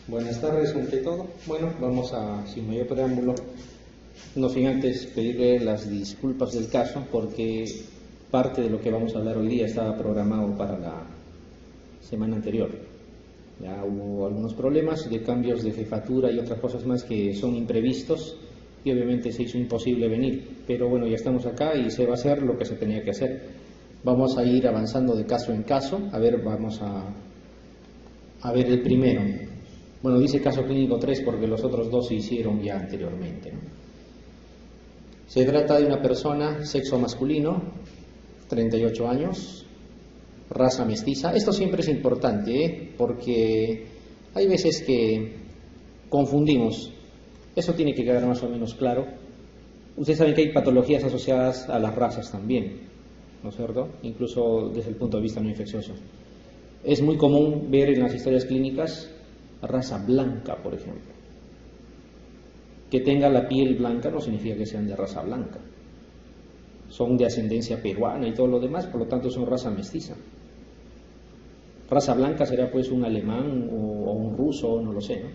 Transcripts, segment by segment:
Buenas tardes ante todo. Bueno, vamos a, sin mayor preámbulo, no sin antes pedirle las disculpas del caso porque parte de lo que vamos a hablar hoy día estaba programado para la semana anterior. Ya hubo algunos problemas de cambios de jefatura y otras cosas más que son imprevistos y obviamente se hizo imposible venir, pero bueno, ya estamos acá y se va a hacer lo que se tenía que hacer. Vamos a ir avanzando de caso en caso. A ver, vamos a ver el primero. Bueno, dice caso clínico 3 porque los otros dos se hicieron ya anteriormente, ¿no? Se trata de una persona, sexo masculino, 38 años, raza mestiza. Esto siempre es importante, porque hay veces que confundimos. Eso tiene que quedar más o menos claro. Ustedes saben que hay patologías asociadas a las razas también, ¿no es cierto? Incluso desde el punto de vista no infeccioso. Es muy común ver en las historias clínicas raza blanca, por ejemplo. Que tenga la piel blanca no significa que sean de raza blanca. Son de ascendencia peruana y todo lo demás, por lo tanto son raza mestiza. Raza blanca será pues un alemán o un ruso, no lo sé, ¿no?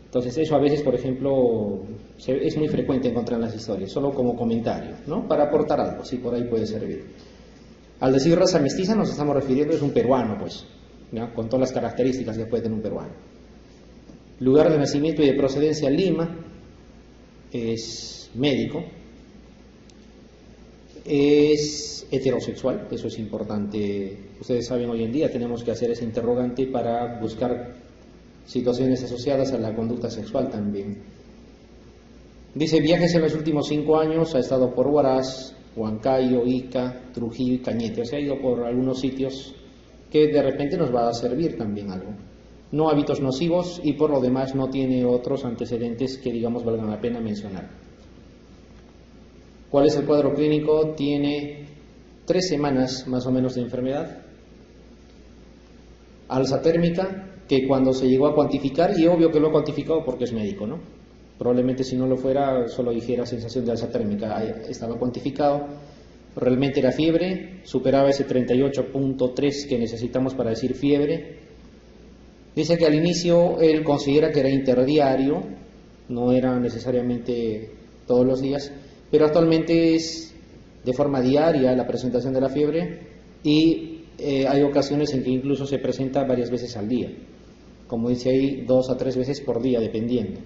Entonces eso a veces, por ejemplo, es muy frecuente encontrar en las historias, solo como comentario, ¿no? Para aportar algo, si por ahí puede servir. Al decir raza mestiza nos estamos refiriendo es un peruano, pues, ¿no? Con todas las características que puede tener un peruano. Lugar de nacimiento y de procedencia Lima, es médico, es heterosexual, eso es importante. Ustedes saben, hoy en día tenemos que hacer ese interrogante para buscar situaciones asociadas a la conducta sexual también. Dice, viajes en los últimos 5 años, ha estado por Huaraz, Huancayo, Ica, Trujillo y Cañete, o sea, ha ido por algunos sitios que de repente nos va a servir también algo. No hábitos nocivos y por lo demás no tiene otros antecedentes que digamos valgan la pena mencionar. ¿Cuál es el cuadro clínico? Tiene 3 semanas más o menos de enfermedad, alza térmica, que cuando se llegó a cuantificar, y obvio que lo ha cuantificado porque es médico, ¿no? Probablemente si no lo fuera solo dijera sensación de alza térmica, estaba cuantificado, realmente era fiebre, superaba ese 38.3 que necesitamos para decir fiebre. Dice que al inicio él considera que era interdiario, no era necesariamente todos los días, pero actualmente es de forma diaria la presentación de la fiebre y hay ocasiones en que incluso se presenta varias veces al día, como dice ahí, 2 a 3 veces por día, dependiendo.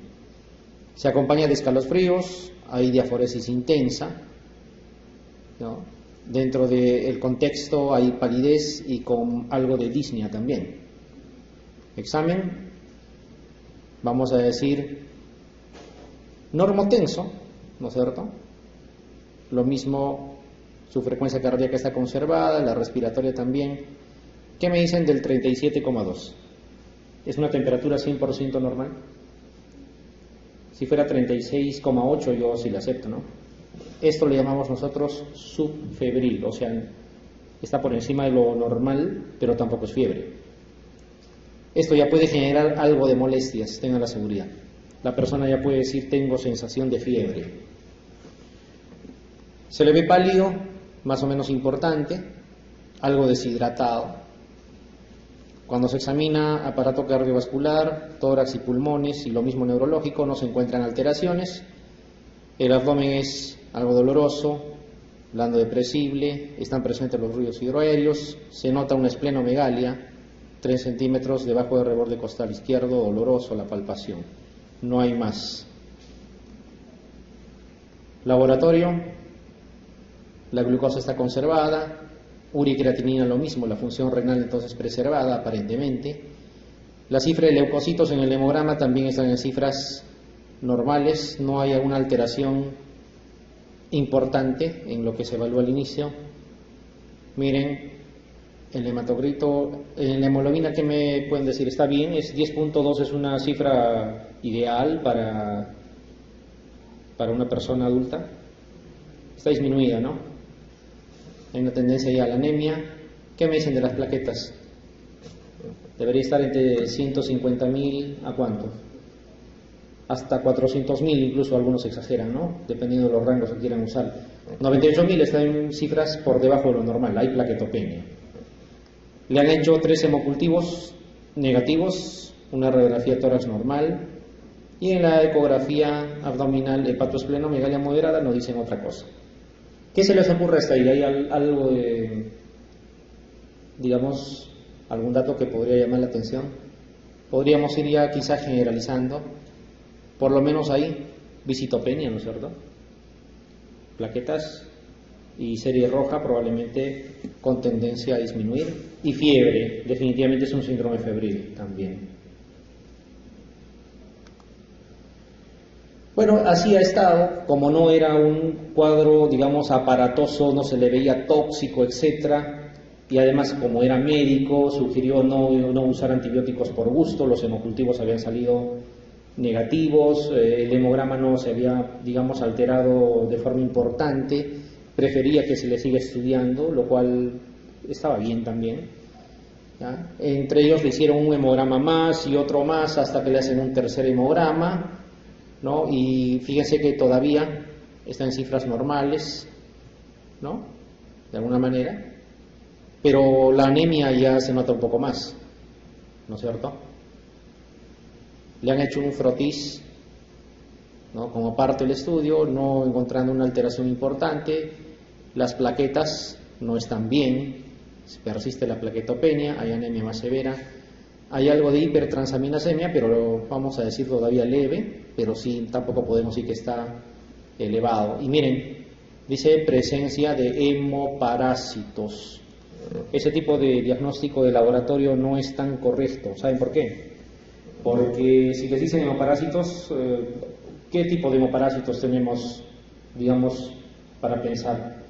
Se acompaña de escalofríos, hay diaforesis intensa, ¿no? Dentro del contexto hay palidez y con algo de disnea también. Examen, vamos a decir, normotenso, ¿no es cierto? Lo mismo, su frecuencia cardíaca está conservada, la respiratoria también. ¿Qué me dicen del 37,2? ¿Es una temperatura 100% normal? Si fuera 36,8 yo sí la acepto, ¿no? Esto le llamamos nosotros subfebril, o sea, está por encima de lo normal, pero tampoco es fiebre. Esto ya puede generar algo de molestias, tengan la seguridad. La persona ya puede decir, tengo sensación de fiebre. Se le ve pálido, más o menos importante, algo deshidratado. Cuando se examina aparato cardiovascular, tórax y pulmones y lo mismo neurológico, no se encuentran alteraciones. El abdomen es algo doloroso, blando depresible, están presentes los ruidos hidroaéreos, se nota una esplenomegalia, 3 centímetros debajo del reborde costal izquierdo, doloroso la palpación. No hay más. Laboratorio, la glucosa está conservada, urea y creatinina lo mismo, la función renal entonces preservada aparentemente. La cifra de leucocitos en el hemograma también están en cifras normales, no hay alguna alteración importante en lo que se evalúa al inicio. Miren, el hematocrito, en la hemoglobina, ¿qué me pueden decir? Está bien, es 10.2, es una cifra ideal para una persona adulta. Está disminuida, ¿no? Hay una tendencia ya a la anemia. ¿Qué me dicen de las plaquetas? Debería estar entre 150.000 a ¿cuánto? Hasta 400.000, incluso algunos exageran, ¿no? Dependiendo de los rangos que quieran usar. 98.000 está en cifras por debajo de lo normal, hay plaquetopenia. Le han hecho 3 hemocultivos negativos, una radiografía tórax normal, y en la ecografía abdominal hepatosplenomegalia moderada nos dicen otra cosa. ¿Qué se les ocurre hasta ahí? ¿Hay algo de, digamos, algún dato que podría llamar la atención? Podríamos ir ya quizás generalizando, por lo menos ahí, visitopenia, ¿no es cierto? Plaquetas y serie roja probablemente con tendencia a disminuir, y fiebre, definitivamente es un síndrome febril también. Bueno, así ha estado, como no era un cuadro, digamos, aparatoso, no se le veía tóxico, etcétera, y además como era médico, sugirió no usar antibióticos por gusto, los hemocultivos habían salido negativos, el hemograma no se había, digamos, alterado de forma importante, prefería que se le siga estudiando, lo cual estaba bien también, ¿ya? Entre ellos le hicieron un hemograma más y otro más hasta que le hacen un tercer hemograma, ¿no? Y fíjense que todavía está en cifras normales, ¿no? De alguna manera, pero la anemia ya se nota un poco más, ¿no es cierto? Le han hecho un frotis, ¿no? Como parte del estudio, no encontrando una alteración importante, las plaquetas no están bien, persiste la plaquetopenia, hay anemia más severa. Hay algo de hipertransaminasemia, pero vamos a decir todavía leve, pero sí tampoco podemos decir que está elevado. Y miren, dice presencia de hemoparásitos. Ese tipo de diagnóstico de laboratorio no es tan correcto. ¿Saben por qué? Porque si les dicen hemoparásitos, ¿qué tipo de hemoparásitos tenemos, digamos, para pensar?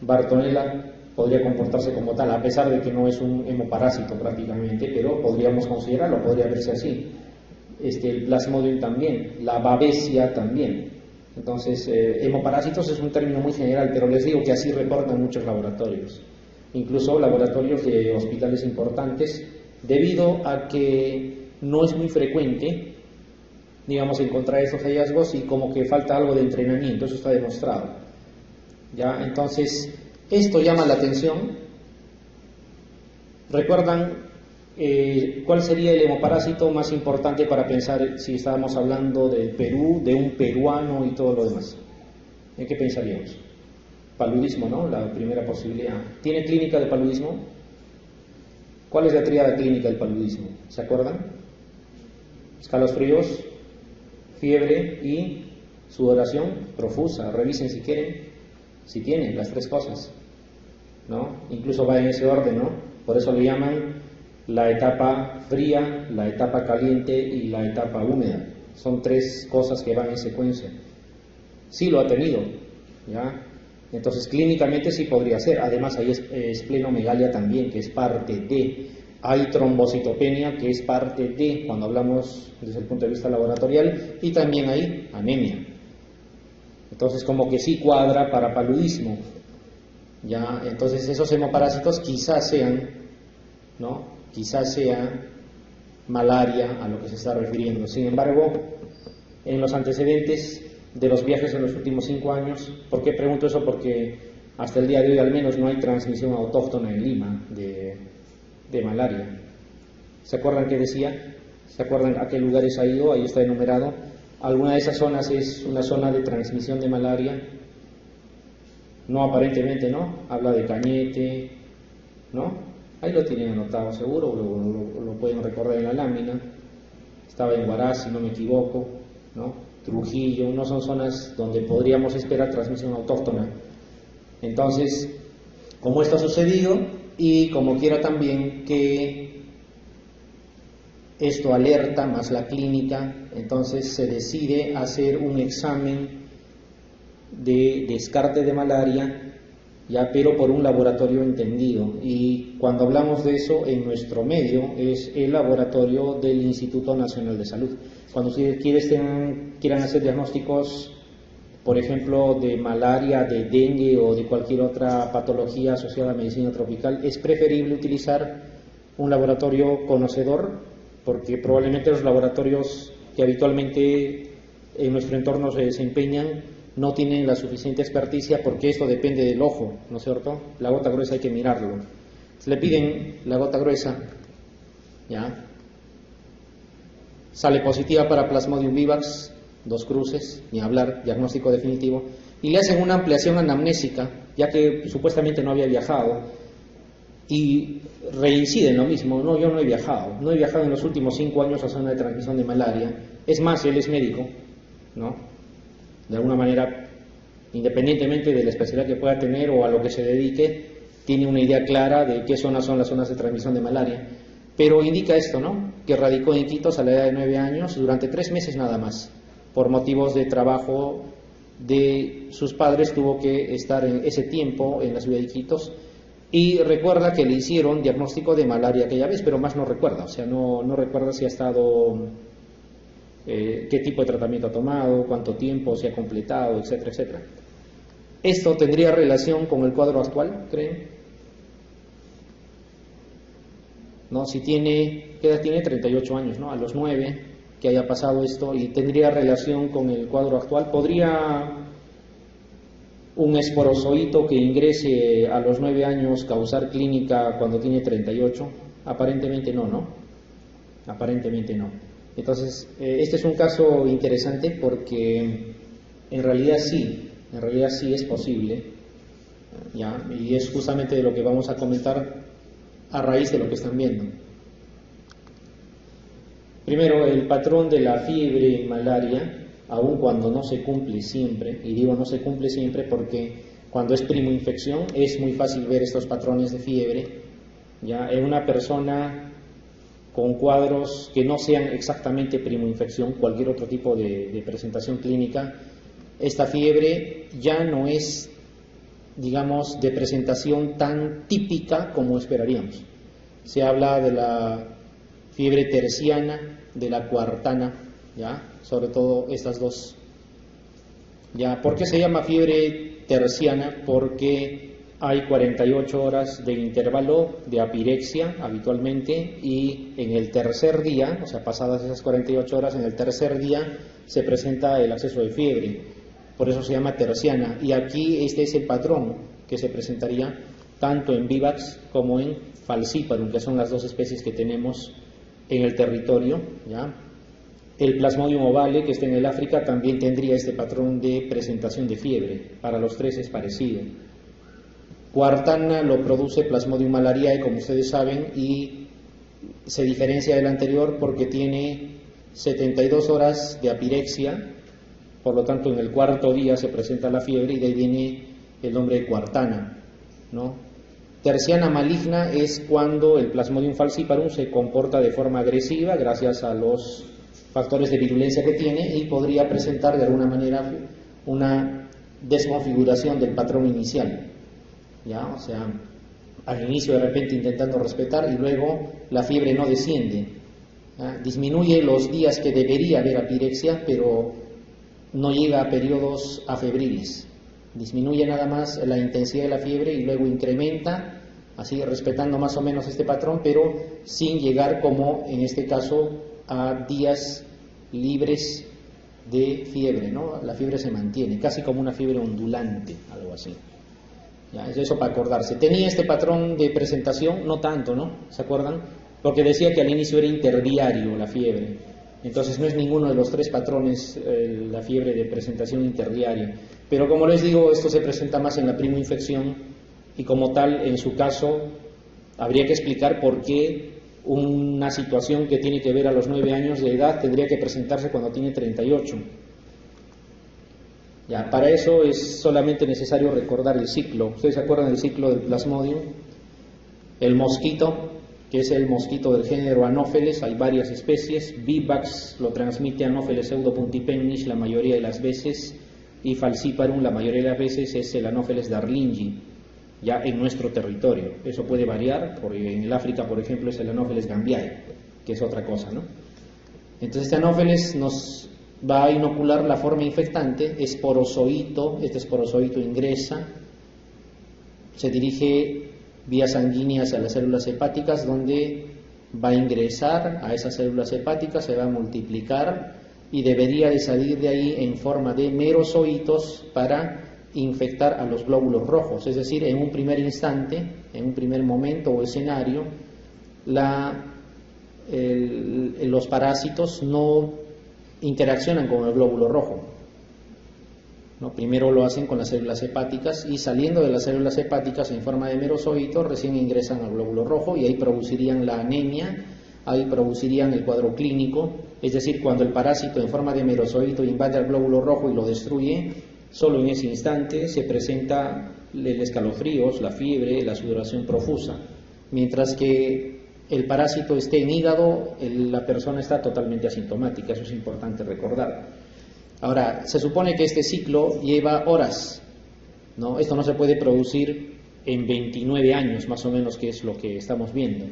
Bartonella podría comportarse como tal, a pesar de que no es un hemoparásito prácticamente, pero podríamos considerarlo, podría verse así. El Plasmodium también, la Babesia también. Entonces, hemoparásitos es un término muy general, pero les digo que así reportan muchos laboratorios, incluso laboratorios de hospitales importantes, debido a que no es muy frecuente, digamos, encontrar estos hallazgos y como que falta algo de entrenamiento, eso está demostrado. ¿Ya? Entonces, esto llama la atención. ¿Recuerdan cuál sería el hemoparásito más importante para pensar si estábamos hablando del Perú, de un peruano y todo lo demás? ¿En qué pensaríamos? Paludismo, ¿no? La primera posibilidad. ¿Tiene clínica de paludismo? ¿Cuál es la tríada clínica del paludismo? ¿Se acuerdan? Escalofríos, fiebre y sudoración profusa. Revisen si quieren, si tienen las tres cosas, ¿no? Incluso va en ese orden, ¿no? Por eso le llaman la etapa fría, la etapa caliente y la etapa húmeda. Son tres cosas que van en secuencia. Sí lo ha tenido, ¿ya? Entonces clínicamente sí podría ser. Además hay esplenomegalia también, que es parte de. Hay trombocitopenia, que es parte de, cuando hablamos desde el punto de vista laboratorial, y también hay anemia. Entonces como que sí cuadra para paludismo, ¿ya? Entonces esos hemoparásitos quizás sean, ¿no? Quizás sea malaria a lo que se está refiriendo. Sin embargo, en los antecedentes de los viajes en los últimos 5 años, ¿por qué pregunto eso? Porque hasta el día de hoy al menos no hay transmisión autóctona en Lima de malaria. ¿Se acuerdan qué decía? ¿Se acuerdan a qué lugares ha ido? Ahí está enumerado. ¿Alguna de esas zonas es una zona de transmisión de malaria? No, aparentemente no. Habla de Cañete, ¿no? Ahí lo tienen anotado seguro, lo pueden recordar en la lámina. Estaba en Huaraz, si no me equivoco, ¿no? Trujillo, no son zonas donde podríamos esperar transmisión autóctona. Entonces, como esto ha sucedido, y como quiera también que esto alerta más la clínica, entonces se decide hacer un examen de descarte de malaria, ya, pero por un laboratorio entendido. Y cuando hablamos de eso en nuestro medio es el laboratorio del Instituto Nacional de Salud. Cuando ustedes quieran hacer diagnósticos, por ejemplo, de malaria, de dengue o de cualquier otra patología asociada a medicina tropical, es preferible utilizar un laboratorio conocedor, porque probablemente los laboratorios que habitualmente en nuestro entorno se desempeñan no tienen la suficiente experticia, porque esto depende del ojo, ¿no es cierto? La gota gruesa hay que mirarlo. Se le piden la gota gruesa, ¿ya? sale positiva para Plasmodium vivax, 2 cruces, ni hablar, diagnóstico definitivo, y le hacen una ampliación anamnésica, ya que supuestamente no había viajado, y reincide en lo mismo. No, yo no he viajado en los últimos 5 años a zona de transmisión de malaria. Es más, él es médico, ¿no? De alguna manera, independientemente de la especialidad que pueda tener o a lo que se dedique, tiene una idea clara de qué zonas son las zonas de transmisión de malaria. Pero indica esto, ¿no? Que radicó en Iquitos a la edad de 9 años durante 3 meses nada más. Por motivos de trabajo de sus padres tuvo que estar en ese tiempo en la ciudad de Iquitos, y recuerda que le hicieron diagnóstico de malaria aquella vez, pero más no recuerda, o sea, no recuerda si ha estado, qué tipo de tratamiento ha tomado, cuánto tiempo se ha completado, etcétera, etcétera. ¿Esto tendría relación con el cuadro actual, creen? ¿No? Si tiene, ¿qué edad tiene? 38 años, ¿no? A los 9 que haya pasado esto, y tendría relación con el cuadro actual. ¿Podría un esporozoito que ingrese a los 9 años causar clínica cuando tiene 38? Aparentemente no, ¿no? Aparentemente no. Entonces, este es un caso interesante porque en realidad sí es posible, ¿ya? Y es justamente de lo que vamos a comentar a raíz de lo que están viendo. Primero, el patrón de la fiebre malaria, aun cuando no se cumple siempre, y digo no se cumple siempre porque cuando es primoinfección es muy fácil ver estos patrones de fiebre, ¿ya? En una persona con cuadros que no sean exactamente primoinfección, cualquier otro tipo de presentación clínica, esta fiebre ya no es, digamos, de presentación tan típica como esperaríamos. Se habla de la fiebre terciana, de la cuartana, ¿ya? Sobre todo estas dos. ¿Ya? ¿Por qué se llama fiebre terciana? Porque hay 48 horas de intervalo de apirexia habitualmente, y en el tercer día, o sea, pasadas esas 48 horas, en el tercer día se presenta el acceso de fiebre. Por eso se llama terciana, y aquí este es el patrón que se presentaría tanto en Vivax como en Falciparum, que son las 2 especies que tenemos en el territorio, ¿ya? El Plasmodium ovale, que está en el África, también tendría este patrón de presentación de fiebre. Para los 3 es parecido. Cuartana lo produce Plasmodium malariae, como ustedes saben, y se diferencia del anterior porque tiene 72 horas de apirexia. Por lo tanto, en el 4.º día se presenta la fiebre, y de ahí viene el nombre de cuartana, ¿no? Terciana maligna es cuando el Plasmodium falciparum se comporta de forma agresiva gracias a los factores de virulencia que tiene, y podría presentar de alguna manera una desconfiguración del patrón inicial, ¿ya? O sea, al inicio de repente intentando respetar y luego la fiebre no desciende, ¿ya? Disminuye los días que debería haber apirexia, pero no llega a periodos afebriles. Disminuye nada más la intensidad de la fiebre y luego incrementa, así respetando más o menos este patrón, pero sin llegar, como en este caso, a días libres de fiebre, ¿no? La fiebre se mantiene, casi como una fiebre ondulante, algo así. ¿Ya? Eso para acordarse. Tenía este patrón de presentación, no tanto, ¿no? ¿Se acuerdan? Porque decía que al inicio era interdiario la fiebre. Entonces no es ninguno de los 3 patrones la fiebre de presentación interdiaria. Pero como les digo, esto se presenta más en la primoinfección, y como tal, en su caso, habría que explicar por qué una situación que tiene que ver a los 9 años de edad tendría que presentarse cuando tiene 38. Ya, para eso es solamente necesario recordar el ciclo. ¿Ustedes se acuerdan del ciclo del Plasmodium? El mosquito, que es el mosquito del género Anopheles, hay varias especies. Vivax lo transmite Anopheles pseudopuntipennis la mayoría de las veces, y Falciparum la mayoría de las veces es el Anopheles darlingi, ya en nuestro territorio. Eso puede variar, porque en el África, por ejemplo, es el Anopheles gambiae, que es otra cosa, ¿no? Entonces este Anopheles nos va a inocular la forma infectante, esporozoito. Este esporozoito ingresa, se dirige vías sanguíneas a las células hepáticas, donde va a ingresar a esas células hepáticas, se va a multiplicar y debería de salir de ahí en forma de merozoitos para infectar a los glóbulos rojos. Es decir, en un primer instante, en un primer momento o escenario, la los parásitos no interaccionan con el glóbulo rojo, ¿no? Primero lo hacen con las células hepáticas y saliendo de las células hepáticas en forma de merozoitos recién ingresan al glóbulo rojo y ahí producirían la anemia, ahí producirían el cuadro clínico, es decir, cuando el parásito en forma de merozoito invade al glóbulo rojo y lo destruye, solo en ese instante se presenta el escalofríos, la fiebre, la sudoración profusa, mientras que el parásito esté en hígado, la persona está totalmente asintomática, eso es importante recordar. Ahora, se supone que este ciclo lleva horas, ¿no? Esto no se puede producir en 29 años, más o menos, que es lo que estamos viendo.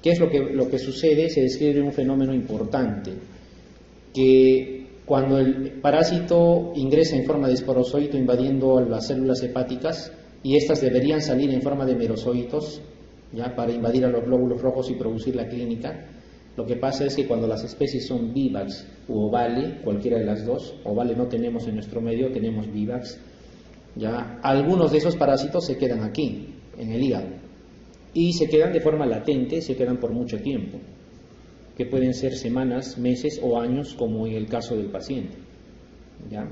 ¿Qué es lo que sucede? Se describe un fenómeno importante, que cuando el parásito ingresa en forma de esporozoito invadiendo las células hepáticas, y estas deberían salir en forma de merozoitos, ya para invadir a los glóbulos rojos y producir la clínica, lo que pasa es que cuando las especies son vivax u ovale, cualquiera de las dos, ovale no tenemos en nuestro medio, tenemos vivax, ya algunos de esos parásitos se quedan aquí, en el hígado, y se quedan de forma latente, se quedan por mucho tiempo, que pueden ser semanas, meses o años, como en el caso del paciente, ¿ya?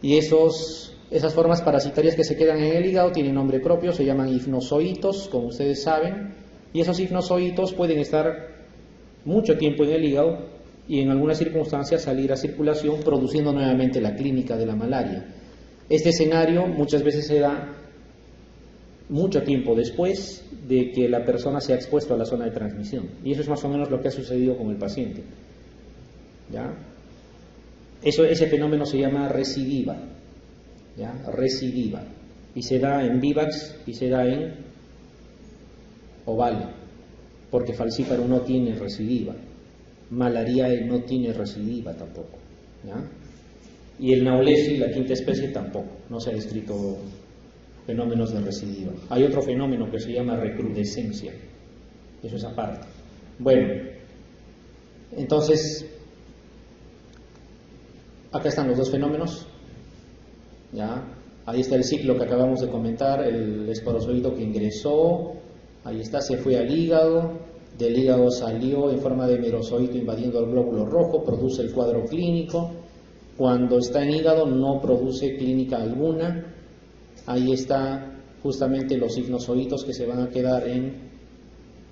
Y esas formas parasitarias que se quedan en el hígado tienen nombre propio, se llaman hifnozoitos, como ustedes saben, y esos hifnozoitos pueden estar mucho tiempo en el hígado y en algunas circunstancias salir a circulación produciendo nuevamente la clínica de la malaria. Este escenario muchas veces se da mucho tiempo después de que la persona se ha expuesto a la zona de transmisión, y eso es más o menos lo que ha sucedido con el paciente, ¿ya? Ese fenómeno se llama recidiva, ¿ya? Recidiva, y se da en vivax y se da en ovale, porque falciparum no tiene recidiva, malariae no tiene recidiva tampoco, ¿ya? Y el naulesi, la quinta especie, tampoco, no se ha descrito fenómenos de recidiva. Hay otro fenómeno que se llama recrudescencia, eso es aparte. Bueno, entonces, acá están los dos fenómenos, ¿ya? Ahí está el ciclo que acabamos de comentar, el esporozoito que ingresó, ahí está, se fue al hígado, del hígado salió en forma de merozoito invadiendo el glóbulo rojo, produce el cuadro clínico. Cuando está en hígado no produce clínica alguna. Ahí está justamente los hifnozoitos que se van a quedar en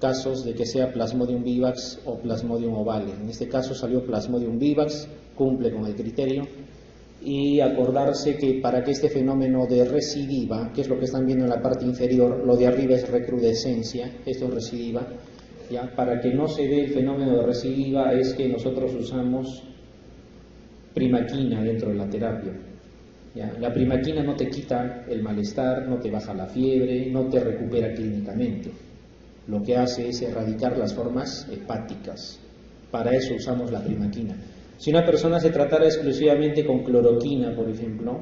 casos de que sea Plasmodium vivax o Plasmodium ovale. En este caso salió Plasmodium vivax, cumple con el criterio. Y acordarse que para que este fenómeno de recidiva, que es lo que están viendo en la parte inferior, lo de arriba es recrudescencia, esto es recidiva, ¿ya? Para que no se dé el fenómeno de recidiva es que nosotros usamos primaquina dentro de la terapia, ¿ya? La primaquina no te quita el malestar, no te baja la fiebre, no te recupera clínicamente, lo que hace es erradicar las formas hepáticas, para eso usamos la primaquina. Si una persona se tratara exclusivamente con cloroquina, por ejemplo,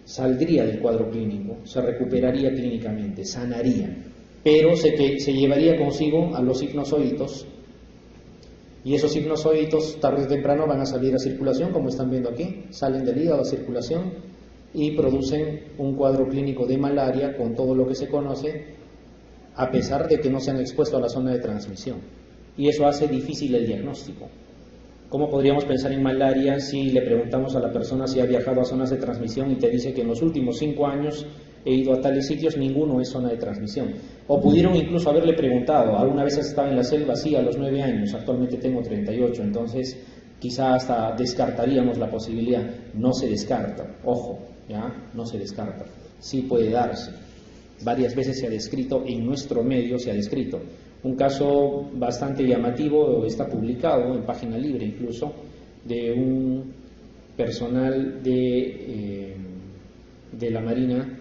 saldría del cuadro clínico, se recuperaría clínicamente, sanaría, pero se llevaría consigo a los hifnozoitos, y esos hifnozoitos tarde o temprano van a salir a circulación, como están viendo aquí, salen del hígado a circulación y producen un cuadro clínico de malaria con todo lo que se conoce, a pesar de que no se han expuesto a la zona de transmisión, y eso hace difícil el diagnóstico. ¿Cómo podríamos pensar en malaria si le preguntamos a la persona si ha viajado a zonas de transmisión y te dice que en los últimos 5 años he ido a tales sitios, ninguno es zona de transmisión? O pudieron incluso haberle preguntado, ¿alguna vez has estado en la selva? Sí, a los 9 años, actualmente tengo 38, entonces quizá hasta descartaríamos la posibilidad. No se descarta, ojo, ¿ya? No se descarta, sí puede darse. Varias veces se ha descrito, en nuestro medio se ha descrito. Un caso bastante llamativo está publicado en Página Libre incluso, de un personal de la Marina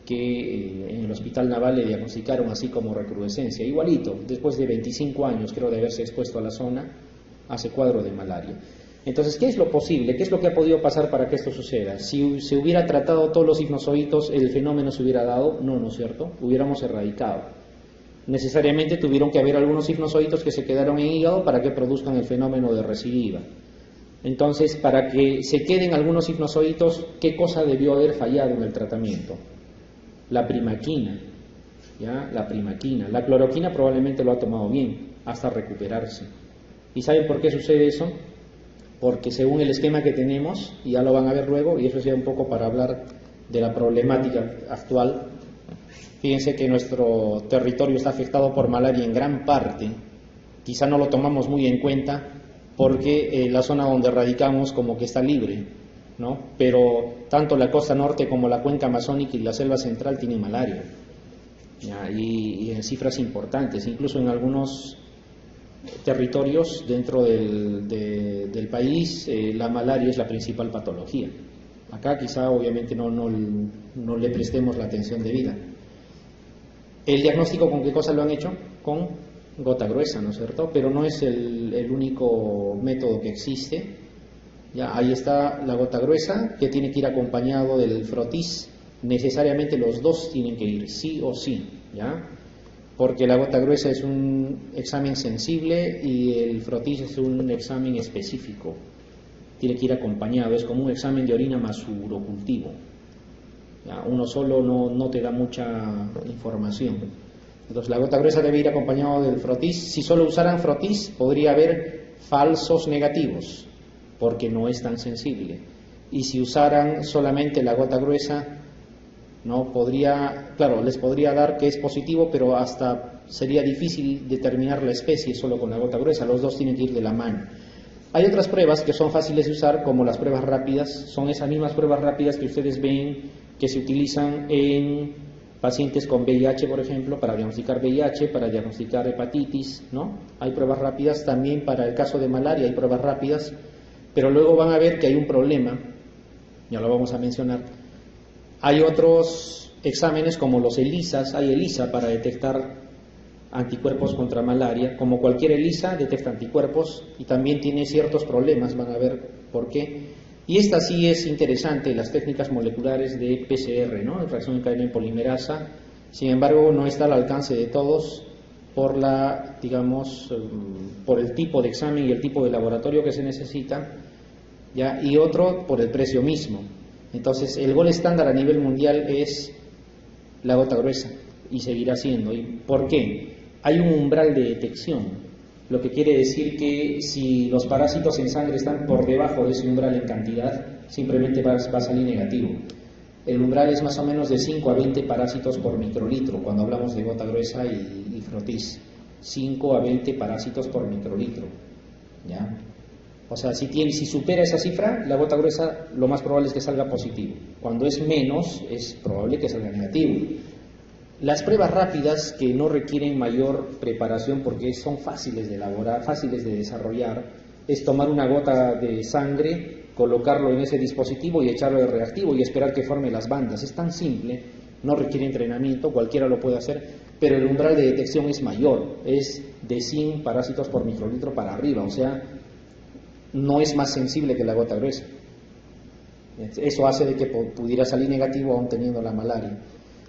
que en el hospital naval le diagnosticaron así como recrudescencia, igualito, después de 25 años creo de haberse expuesto a la zona, hace cuadro de malaria. Entonces, ¿qué es lo posible? ¿Qué es lo que ha podido pasar para que esto suceda? Si se hubiera tratado todos los hifnozoitos, ¿el fenómeno se hubiera dado? No, ¿no es cierto? Hubiéramos erradicado. Necesariamente tuvieron que haber algunos hifnozoitos que se quedaron en hígado para que produzcan el fenómeno de recidiva. Entonces, para que se queden algunos hifnozoitos, ¿qué cosa debió haber fallado en el tratamiento? La primaquina, ¿ya? La primaquina. La cloroquina probablemente lo ha tomado bien. hasta recuperarse. ¿Y saben por qué sucede eso? Porque según el esquema que tenemos, y ya lo van a ver luego, y eso sea un poco para hablar de la problemática actual, fíjense que nuestro territorio está afectado por malaria en gran parte, quizá no lo tomamos muy en cuenta porque la zona donde radicamos como que está libre, ¿no? Pero tanto la costa norte como la cuenca amazónica y la selva central tienen malaria, ¿ya? Y en cifras importantes, incluso en algunos territorios dentro del país la malaria es la principal patología. Acá quizá obviamente no le prestemos la atención debida. ¿El diagnóstico con qué cosa lo han hecho? Con gota gruesa, ¿no es cierto? Pero no es el único método que existe. Ya, ahí está la gota gruesa, que tiene que ir acompañado del frotis. Necesariamente los dos tienen que ir, sí o sí, ¿ya? Porque la gota gruesa es un examen sensible y el frotis es un examen específico. Tiene que ir acompañado, es como un examen de orina más urocultivo. ¿Ya? Uno solo no te da mucha información. Entonces la gota gruesa debe ir acompañado del frotis. Si solo usaran frotis podría haber falsos negativos, porque no es tan sensible. Y si usaran solamente la gota gruesa, no podría, claro, les podría dar que es positivo, pero hasta sería difícil determinar la especie solo con la gota gruesa. Los dos tienen que ir de la mano. Hay otras pruebas que son fáciles de usar, como las pruebas rápidas. Son esas mismas pruebas rápidas que ustedes ven que se utilizan en pacientes con VIH, por ejemplo, para diagnosticar VIH, para diagnosticar hepatitis, ¿no? Hay pruebas rápidas también para el caso de malaria, hay pruebas rápidas, pero luego van a ver que hay un problema, ya lo vamos a mencionar. Hay otros exámenes como los ELISAs, hay ELISA para detectar anticuerpos contra malaria, como cualquier ELISA detecta anticuerpos y también tiene ciertos problemas, van a ver por qué. Y esta sí es interesante, las técnicas moleculares de PCR, ¿no? Reacción en cadena en polimerasa. Sin embargo, no está al alcance de todos por por el tipo de examen y el tipo de laboratorio que se necesita, ¿ya? Y otro por el precio mismo. Entonces, el gol estándar a nivel mundial es la gota gruesa y seguirá siendo. ¿Y por qué? Hay un umbral de detección. Lo que quiere decir que si los parásitos en sangre están por debajo de ese umbral en cantidad, simplemente va a salir negativo. El umbral es más o menos de 5 a 20 parásitos por microlitro, cuando hablamos de gota gruesa y frotis. 5 a 20 parásitos por microlitro, ¿ya? O sea, si supera esa cifra, la gota gruesa lo más probable es que salga positivo. Cuando es menos, es probable que salga negativo. Las pruebas rápidas, que no requieren mayor preparación porque son fáciles de elaborar, fáciles de desarrollar, es tomar una gota de sangre, colocarlo en ese dispositivo y echarlo de reactivo y esperar que forme las bandas. Es tan simple, no requiere entrenamiento, cualquiera lo puede hacer, pero el umbral de detección es mayor, es de 100 parásitos por microlitro para arriba, o sea, no es más sensible que la gota gruesa. Eso hace de que pudiera salir negativo aún teniendo la malaria.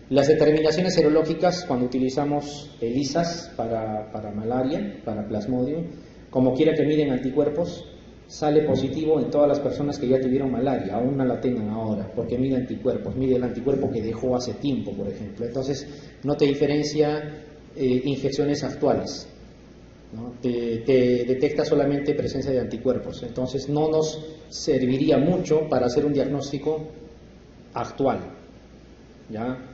Las determinaciones serológicas, cuando utilizamos ELISAs para malaria, para Plasmodium, como quiera que miden anticuerpos, sale positivo en todas las personas que ya tuvieron malaria, aún no la tengan ahora, porque mide anticuerpos, mide el anticuerpo que dejó hace tiempo, por ejemplo. Entonces, no te diferencia infecciones actuales, ¿no? Te detecta solamente presencia de anticuerpos. Entonces, no nos serviría mucho para hacer un diagnóstico actual, ¿ya?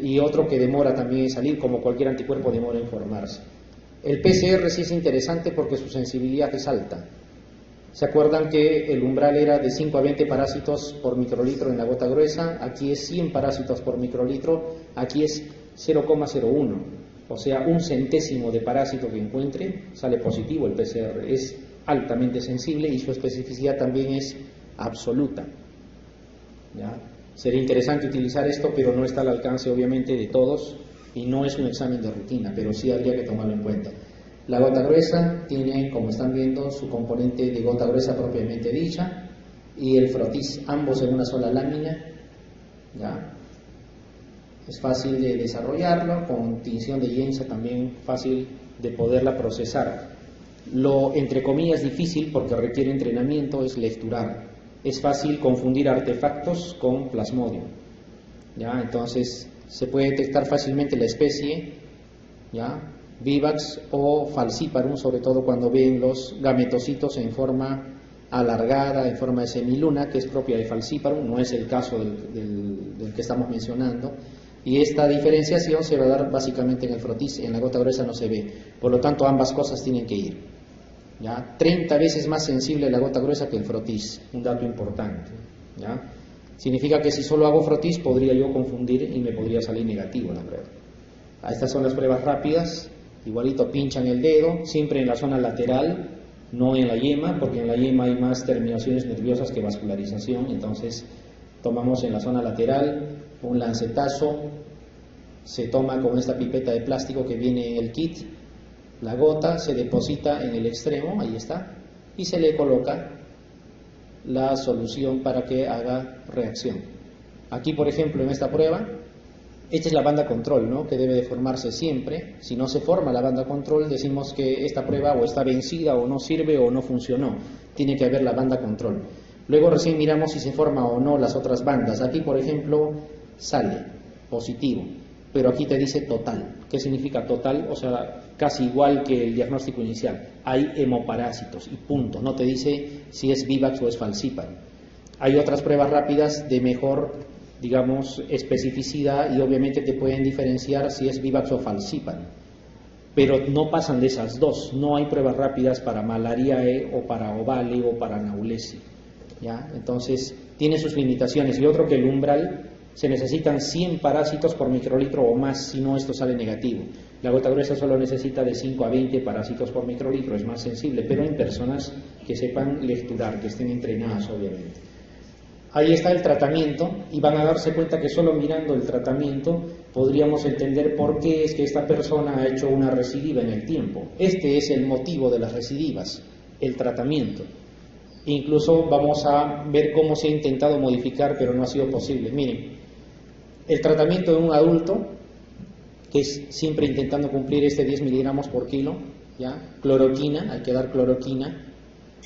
Y otro que demora también en salir, como cualquier anticuerpo demora en formarse. El PCR sí es interesante porque su sensibilidad es alta. ¿Se acuerdan que el umbral era de 5 a 20 parásitos por microlitro en la gota gruesa? Aquí es 100 parásitos por microlitro, aquí es 0,01. O sea, un centésimo de parásito que encuentre sale positivo el PCR. Es altamente sensible y su especificidad también es absoluta, ¿ya? Sería interesante utilizar esto, pero no está al alcance obviamente de todos y no es un examen de rutina, pero sí habría que tomarlo en cuenta. La gota gruesa tiene, como están viendo, su componente de gota gruesa propiamente dicha y el frotis, ambos en una sola lámina, ¿ya? Es fácil de desarrollarlo, con tinción de Jensa también fácil de poderla procesar. Lo, entre comillas, difícil, porque requiere entrenamiento, es lecturar. Es fácil confundir artefactos con Plasmodium, ¿ya? Entonces se puede detectar fácilmente la especie, ¿ya? Vivax o falciparum, sobre todo cuando ven los gametocitos en forma alargada, en forma de semiluna, que es propia de falciparum, no es el caso del que estamos mencionando. Y esta diferenciación se va a dar básicamente en el frotis, en la gota gruesa no se ve. Por lo tanto, ambas cosas tienen que ir. ¿Ya? 30 veces más sensible la gota gruesa que el frotis, un dato importante. ¿Ya? Significa que si solo hago frotis podría yo confundir y me podría salir negativo la prueba. Estas son las pruebas rápidas, igualito pinchan el dedo, siempre en la zona lateral, no en la yema, porque en la yema hay más terminaciones nerviosas que vascularización, entonces tomamos en la zona lateral un lancetazo, se toma con esta pipeta de plástico que viene en el kit, la gota se deposita en el extremo, ahí está, y se le coloca la solución para que haga reacción. Aquí, por ejemplo, en esta prueba, esta es la banda control, ¿no?, que debe de formarse siempre. Si no se forma la banda control, decimos que esta prueba o está vencida o no sirve o no funcionó. Tiene que haber la banda control. Luego recién miramos si se forma o no las otras bandas. Aquí, por ejemplo, sale positivo, pero aquí te dice total. ¿Qué significa total? O sea, casi igual que el diagnóstico inicial. Hay hemoparásitos y punto. No te dice si es Vivax o es falciparum. Hay otras pruebas rápidas de mejor, digamos, especificidad y obviamente te pueden diferenciar si es Vivax o falciparum. Pero no pasan de esas dos. No hay pruebas rápidas para malariae o para ovale o para naulesi. ¿Ya? Entonces, tiene sus limitaciones. Y otro que el umbral, se necesitan 100 parásitos por microlitro o más, si no esto sale negativo. La gota gruesa solo necesita de 5 a 20 parásitos por microlitro, es más sensible, pero en personas que sepan lecturar, que estén entrenadas obviamente. Ahí está el tratamiento y van a darse cuenta que solo mirando el tratamiento podríamos entender por qué es que esta persona ha hecho una recidiva en el tiempo. Este es el motivo de las recidivas, el tratamiento. Incluso vamos a ver cómo se ha intentado modificar, pero no ha sido posible. Miren, el tratamiento de un adulto, que es siempre intentando cumplir 10 miligramos por kilo, ¿ya? Cloroquina, hay que dar cloroquina,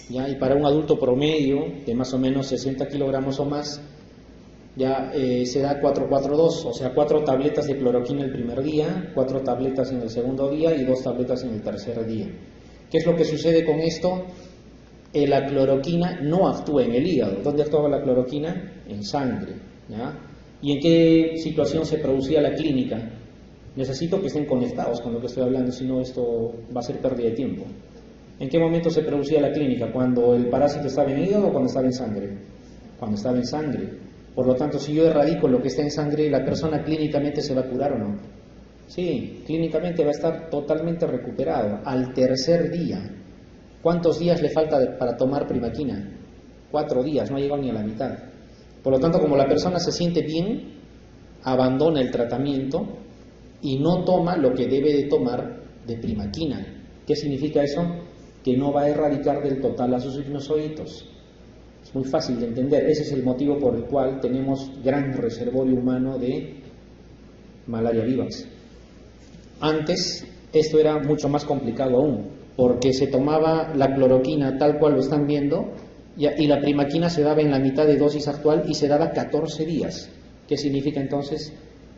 ¿ya? Y para un adulto promedio de más o menos 60 kilogramos o más, ya se da 4-4-2, o sea, 4 tabletas de cloroquina el primer día, 4 tabletas en el segundo día y 2 tabletas en el tercer día. ¿Qué es lo que sucede con esto? La cloroquina no actúa en el hígado. ¿Dónde actuaba la cloroquina? En sangre, ¿ya? ¿Y en qué situación se producía la clínica? Necesito que estén conectados con lo que estoy hablando, si no esto va a ser pérdida de tiempo. ¿En qué momento se producía la clínica? ¿Cuando el parásito estaba en el hígado o cuando estaba en sangre? Cuando estaba en sangre. Por lo tanto, si yo erradico lo que está en sangre, ¿la persona clínicamente se va a curar o no? Sí, clínicamente va a estar totalmente recuperado al tercer día. ¿Cuántos días le falta para tomar primaquina? 4 días, no ha llegado ni a la mitad. Por lo tanto, como la persona se siente bien, abandona el tratamiento y no toma lo que debe de tomar de primaquina. ¿Qué significa eso? Que no va a erradicar del total a sus sinusoides. Es muy fácil de entender. Ese es el motivo por el cual tenemos gran reservorio humano de malaria vivax. Antes esto era mucho más complicado aún, porque se tomaba la cloroquina tal cual lo están viendo y la primaquina se daba en la mitad de dosis actual y se daba 14 días. ¿Qué significa entonces?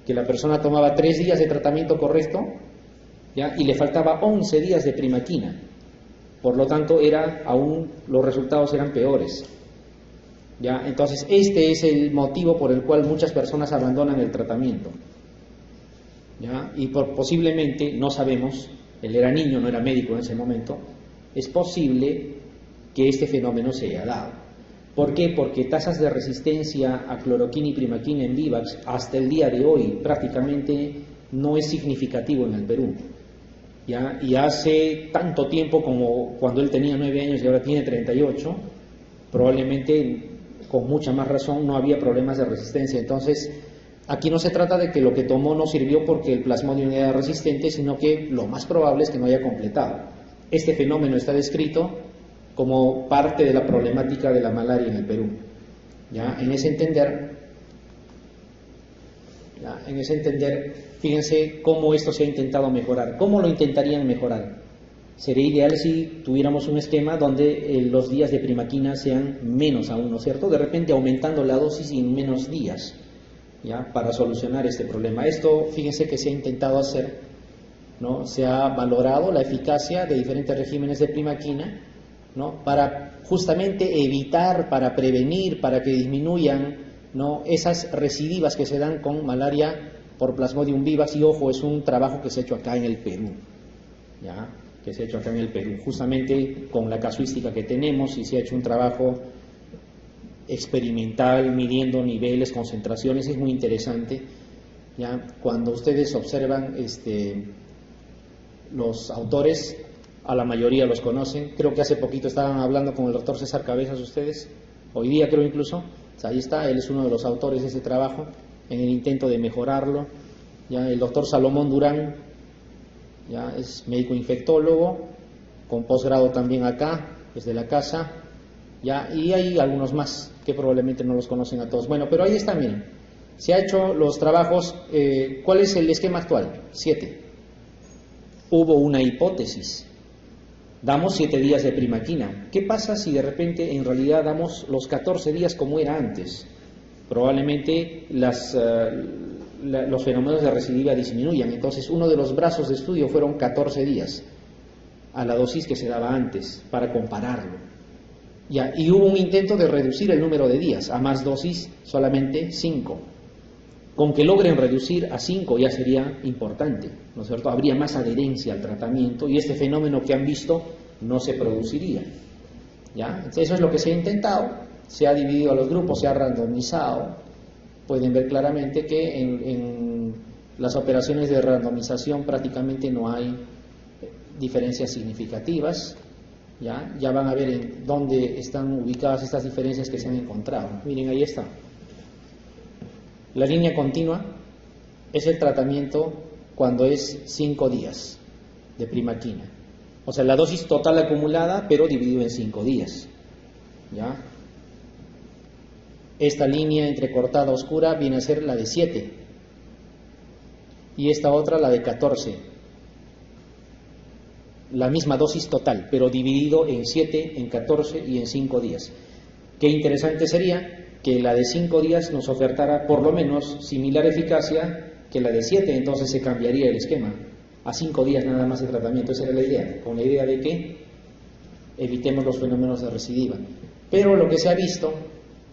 Que la persona tomaba 3 días de tratamiento correcto, ¿ya? Y le faltaba 11 días de primaquina. Por lo tanto, los resultados eran peores. ¿Ya? Entonces, este es el motivo por el cual muchas personas abandonan el tratamiento. ¿Ya? Y posiblemente, no sabemos, él era niño, no era médico en ese momento, es posible que este fenómeno se haya dado. ¿Por qué? Porque tasas de resistencia a cloroquina y primaquina en Vivax hasta el día de hoy prácticamente no es significativo en el Perú. ¿Ya? Y hace tanto tiempo como cuando él tenía 9 años y ahora tiene 38, probablemente con mucha más razón no había problemas de resistencia. Entonces, aquí no se trata de que lo que tomó no sirvió porque el plasmodium era resistente, sino que lo más probable es que no haya completado. Este fenómeno está descrito como parte de la problemática de la malaria en el Perú. ¿Ya? En ese entender, fíjense cómo esto se ha intentado mejorar. ¿Cómo lo intentarían mejorar? Sería ideal si tuviéramos un esquema donde los días de primaquina sean menos aún, ¿no es cierto? De repente aumentando la dosis en menos días, ¿ya? Para solucionar este problema. Esto, fíjense que se ha intentado hacer ¿no? Se ha valorado la eficacia de diferentes regímenes de primaquina, ¿no? Para justamente evitar, para prevenir, para que disminuyan, ¿no? Esas recidivas que se dan con malaria por Plasmodium vivax. Y ojo, es un trabajo que se ha hecho acá en el Perú, ¿ya? Que se ha hecho acá en el Perú, justamente con la casuística que tenemos, y se ha hecho un trabajo experimental, midiendo niveles, concentraciones. Es muy interesante, ¿ya? Cuando ustedes observan los autores, a la mayoría los conocen. Creo que hace poquito estaban hablando con el doctor César Cabezas ustedes, hoy día creo incluso. O sea, ahí está, él es uno de los autores de ese trabajo, en el intento de mejorarlo. ¿Ya? El doctor Salomón Durán, ya, es médico infectólogo, con posgrado también acá, desde la casa, ¿ya? Y hay algunos más que probablemente no los conocen a todos. Bueno, pero ahí está, miren, se ha hecho los trabajos. ¿Cuál es el esquema actual? 7. Hubo una hipótesis. Damos 7 días de primaquina. ¿Qué pasa si de repente en realidad damos los 14 días como era antes? Probablemente los fenómenos de recidiva disminuyan. Entonces, uno de los brazos de estudio fueron 14 días a la dosis que se daba antes, para compararlo. Ya, y hubo un intento de reducir el número de días a más dosis, solamente 5. Con que logren reducir a 5 ya sería importante, ¿no es cierto? Habría más adherencia al tratamiento y este fenómeno que han visto no se produciría, ¿ya? Entonces, eso es lo que se ha intentado. Se ha dividido a los grupos, se ha randomizado. Pueden ver claramente que en las operaciones de randomización prácticamente no hay diferencias significativas. Ya van a ver en dónde están ubicadas estas diferencias que se han encontrado. Miren, ahí está. La línea continua es el tratamiento cuando es 5 días de primaquina. O sea, la dosis total acumulada, pero dividido en 5 días. ¿Ya? Esta línea entrecortada oscura viene a ser la de 7. Y esta otra la de 14. La misma dosis total, pero dividido en 7, en 14 y en 5 días. Qué interesante sería que la de 5 días nos ofertara por lo menos similar eficacia que la de 7, entonces se cambiaría el esquema. A 5 días nada más de tratamiento, esa era la idea, con la idea de que evitemos los fenómenos de recidiva. Pero lo que se ha visto,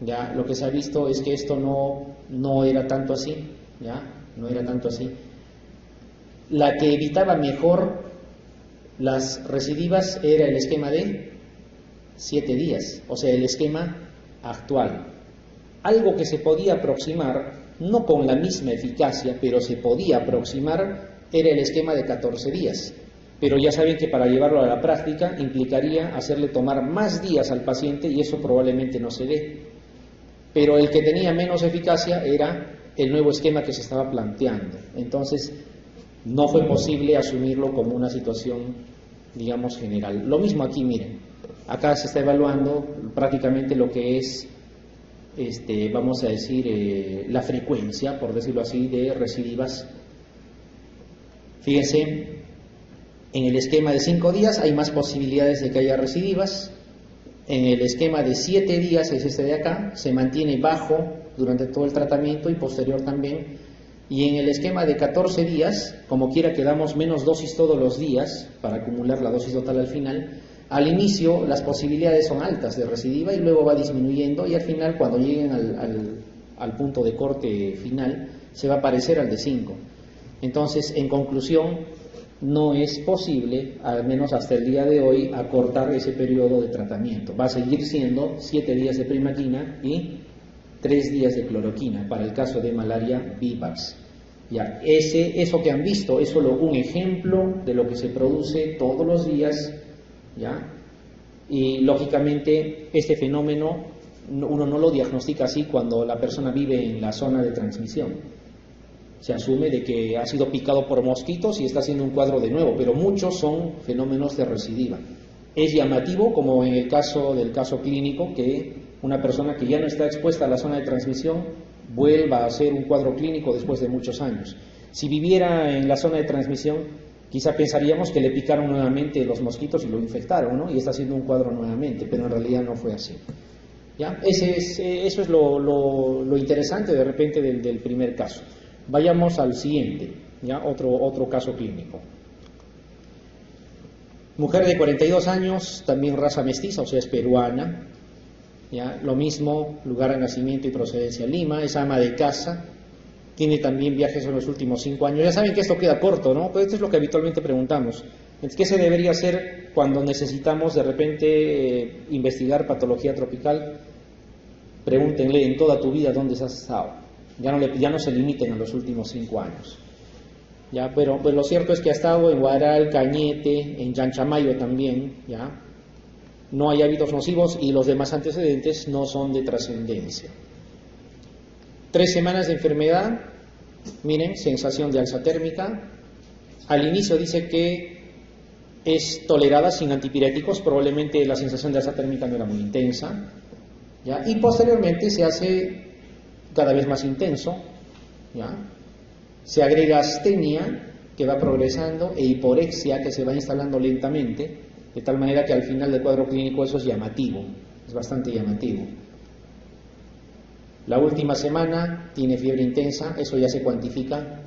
ya, lo que se ha visto es que esto no era tanto así, ya, no era tanto así. La que evitaba mejor las recidivas era el esquema de 7 días, o sea, el esquema actual. Algo que se podía aproximar, no con la misma eficacia, pero se podía aproximar, era el esquema de 14 días. Pero ya saben que para llevarlo a la práctica implicaría hacerle tomar más días al paciente y eso probablemente no se dé. Pero el que tenía menos eficacia era el nuevo esquema que se estaba planteando. Entonces, no fue posible asumirlo como una situación, digamos, general. Lo mismo aquí, miren. Acá se está evaluando prácticamente lo que es, vamos a decir, la frecuencia, por decirlo así, de recidivas. Fíjense, en el esquema de 5 días hay más posibilidades de que haya recidivas. En el esquema de 7 días, es este de acá, se mantiene bajo durante todo el tratamiento y posterior también. Y en el esquema de 14 días, como quiera que damos menos dosis todos los días para acumular la dosis total al final, al inicio las posibilidades son altas de recidiva y luego va disminuyendo y al final, cuando lleguen al punto de corte final, se va a parecer al de 5. Entonces, en conclusión, no es posible, al menos hasta el día de hoy, acortar ese periodo de tratamiento. Va a seguir siendo 7 días de primaquina y 3 días de cloroquina para el caso de malaria vivax. Ya, eso que han visto es solo un ejemplo de lo que se produce todos los días, ¿ya? Y lógicamente este fenómeno uno no lo diagnostica así cuando la persona vive en la zona de transmisión. Se asume de que ha sido picado por mosquitos y está haciendo un cuadro de nuevo, pero muchos son fenómenos de recidiva. Es llamativo, como en el caso del caso clínico, que una persona que ya no está expuesta a la zona de transmisión vuelva a hacer un cuadro clínico después de muchos años. Si viviera en la zona de transmisión, quizá pensaríamos que le picaron nuevamente los mosquitos y lo infectaron, ¿no? Y está haciendo un cuadro nuevamente, pero en realidad no fue así. ¿Ya? Eso es lo interesante de repente del primer caso. Vayamos al siguiente, ¿ya? Otro caso clínico. Mujer de 42 años, también raza mestiza, o sea, es peruana. ¿Ya? Lo mismo, lugar de nacimiento y procedencia Lima, es ama de casa, tiene también viajes en los últimos 5 años. Ya saben que esto queda corto, ¿no? Pero esto es lo que habitualmente preguntamos. ¿Qué se debería hacer cuando necesitamos de repente investigar patología tropical? Pregúntenle en toda tu vida dónde has estado. Ya no se limiten a los últimos 5 años. ¿Ya? Pero pues lo cierto es que ha estado en Huaral, Cañete, en Llanchamayo también, ¿ya? No hay hábitos nocivos y los demás antecedentes no son de trascendencia. 3 semanas de enfermedad, miren, sensación de alza térmica. Al inicio dice que es tolerada sin antipiréticos, probablemente la sensación de alza térmica no era muy intensa, ¿ya? Y posteriormente se hace cada vez más intenso, ¿ya? Se agrega astenia, que va progresando, e hiporexia, que se va instalando lentamente, de tal manera que al final del cuadro clínico eso es llamativo, es bastante llamativo. La última semana tiene fiebre intensa, eso ya se cuantifica,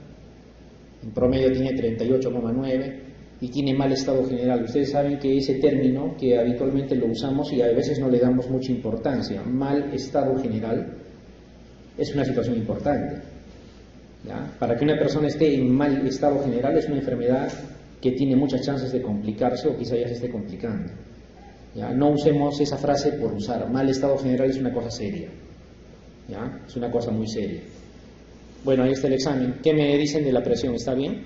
en promedio tiene 38,9 y tiene mal estado general. Ustedes saben que ese término que habitualmente lo usamos y a veces no le damos mucha importancia, mal estado general, es una situación importante. ¿Ya? Para que una persona esté en mal estado general es una enfermedad que tiene muchas chances de complicarse o quizá ya se esté complicando. ¿Ya? No usemos esa frase por usar. Mal estado general es una cosa seria. ¿Ya? Es una cosa muy seria. Bueno, ahí está el examen. ¿Qué me dicen de la presión? ¿Está bien?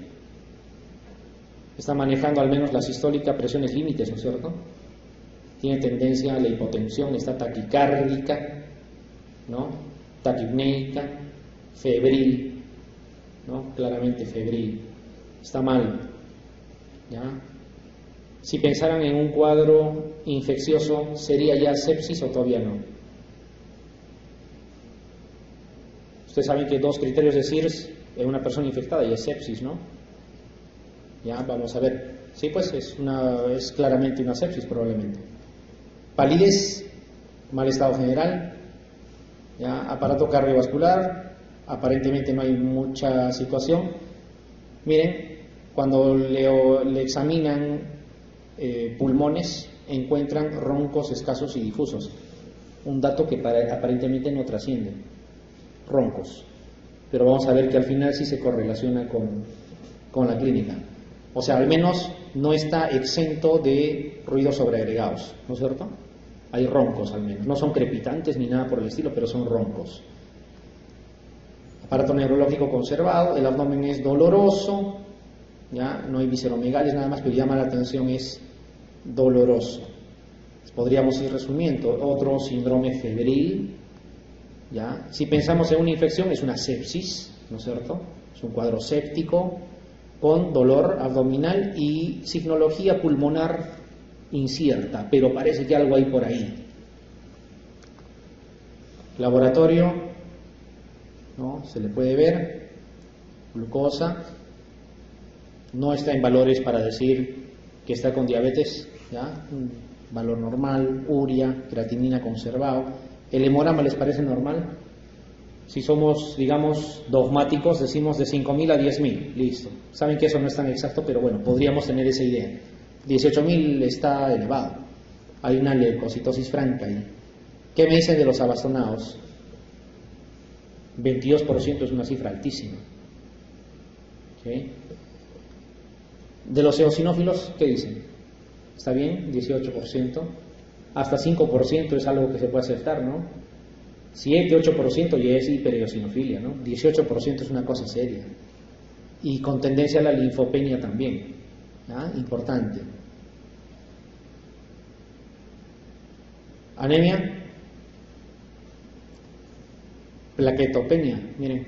Está manejando al menos la sistólica, presiones límites, ¿no es cierto? Tiene tendencia a la hipotensión, está taquicárdica, ¿no? Taquipneica, febril, ¿no? Claramente febril. Está mal. ¿Ya? Si pensaran en un cuadro infeccioso, ¿sería ya sepsis o todavía no? Ustedes saben que 2 criterios de SIRS en una persona infectada y es sepsis, ¿no? Ya, vamos a ver. Sí, pues es claramente una sepsis probablemente. Palidez, mal estado general, ¿ya? Aparato cardiovascular, aparentemente no hay mucha situación. Miren, cuando le examinan pulmones, encuentran roncos escasos y difusos. Un dato que aparentemente no trasciende. Roncos. Pero vamos a ver que al final sí se correlaciona con la clínica. O sea, al menos no está exento de ruidos sobreagregados, ¿no es cierto? Hay roncos al menos. No son crepitantes ni nada por el estilo, pero son roncos. Aparato neurológico conservado, el abdomen es doloroso, ¿ya? No hay visceromegalias nada más, pero llama la atención, es doloroso. Podríamos ir resumiendo. Otro síndrome febril, ¿ya? Si pensamos en una infección, es una sepsis, ¿no es cierto? Es un cuadro séptico con dolor abdominal y signología pulmonar incierta, pero parece que algo hay por ahí. Laboratorio, ¿no? Se le puede ver, glucosa, no está en valores para decir que está con diabetes, ¿ya? Un valor normal, urea, creatinina conservado. ¿El hemograma les parece normal? Si somos, digamos, dogmáticos, decimos de 5.000 a 10.000, listo. Saben que eso no es tan exacto, pero bueno, podríamos tener esa idea. 18.000 está elevado. Hay una leucocitosis franca ahí. ¿Qué me dicen de los abastonados? 22% es una cifra altísima. ¿Okay? De los eosinófilos, ¿qué dicen? ¿Está bien? 18%. Hasta 5% es algo que se puede aceptar, ¿no? 7-8% ya es hipereosinofilia, ¿no? 18% es una cosa seria. Y con tendencia a la linfopenia también, ¿ya? Importante. Anemia, plaquetopenia, miren.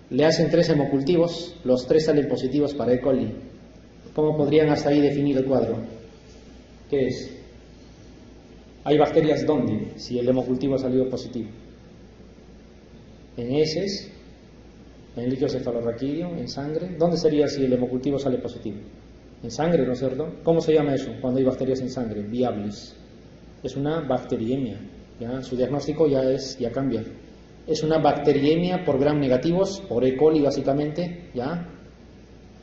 Le hacen 3 hemocultivos, los 3 salen positivos para E. coli. ¿Cómo podrían hasta ahí definir el cuadro? ¿Qué es? ¿Hay bacterias dónde? Si el hemocultivo ha salido positivo. En heces, en líquido cefalorraquídeo, en sangre. ¿Dónde sería si el hemocultivo sale positivo? En sangre, ¿no es cierto? ¿Cómo se llama eso cuando hay bacterias en sangre? Viables. Es una bacteriemia. ¿Ya? Su diagnóstico ya cambia. Es una bacteriemia por gram negativos, por E. coli básicamente, ¿ya?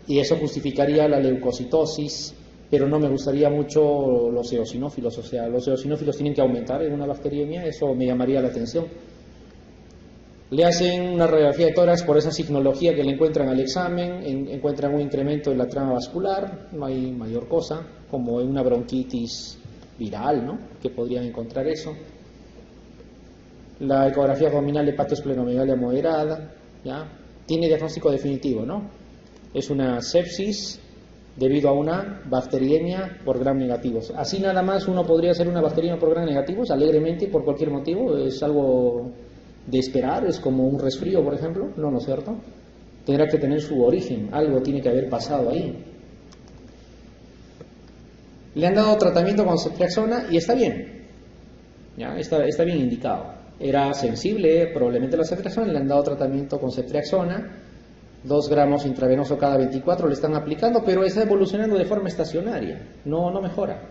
Y eso justificaría la leucocitosis pero no me gustaría mucho los eosinófilos, o sea, los eosinófilos tienen que aumentar en una bacteriemia, eso me llamaría la atención. Le hacen una radiografía de tórax por esa signología que le encuentran al examen, encuentran un incremento en la trama vascular, no hay mayor cosa, como en una bronquitis viral, ¿no?, que podrían encontrar eso. La ecografía abdominal de hepatosplenomegalia moderada, ¿ya? Tiene diagnóstico definitivo, ¿no? Es una sepsis debido a una bacteriemia por gram negativos. Así nada más uno podría hacer una bacteriemia por gram negativos alegremente por cualquier motivo, es algo de esperar, es como un resfrío, por ejemplo, ¿no es cierto? Tendrá que tener su origen, algo tiene que haber pasado ahí. Le han dado tratamiento con ceftriaxona y está bien, ¿ya? Está bien indicado. Era sensible probablemente a la ceftriaxona, le han dado tratamiento con ceftriaxona, 2 gramos intravenoso cada 24 le están aplicando, pero está evolucionando de forma estacionaria, no mejora.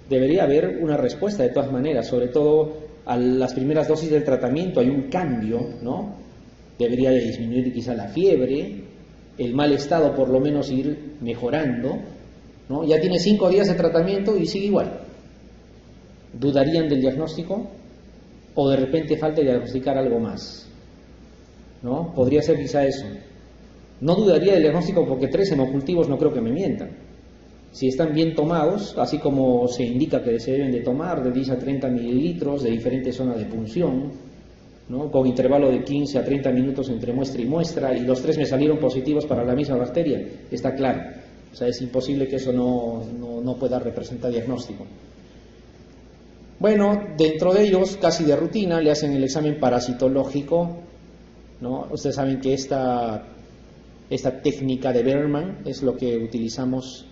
Debería haber una respuesta de todas maneras, sobre todo a las primeras dosis del tratamiento hay un cambio, ¿no? Debería de disminuir quizá la fiebre, el mal estado por lo menos ir mejorando, ¿no? Ya tiene 5 días de tratamiento y sigue igual. ¿Dudarían del diagnóstico? ¿O de repente falta diagnosticar algo más? ¿No? Podría ser quizá eso. No dudaría del diagnóstico porque 3 hemocultivos no creo que me mientan. Si están bien tomados, así como se indica que se deben de tomar, de 10 a 30 mililitros de diferentes zonas de punción, ¿no?, con intervalo de 15 a 30 minutos entre muestra y muestra, y los 3 me salieron positivos para la misma bacteria, está claro. O sea, es imposible que eso no pueda representar diagnóstico. Bueno, dentro de ellos, casi de rutina, le hacen el examen parasitológico, ¿no? Ustedes saben que esta técnica de Berman es lo que utilizamos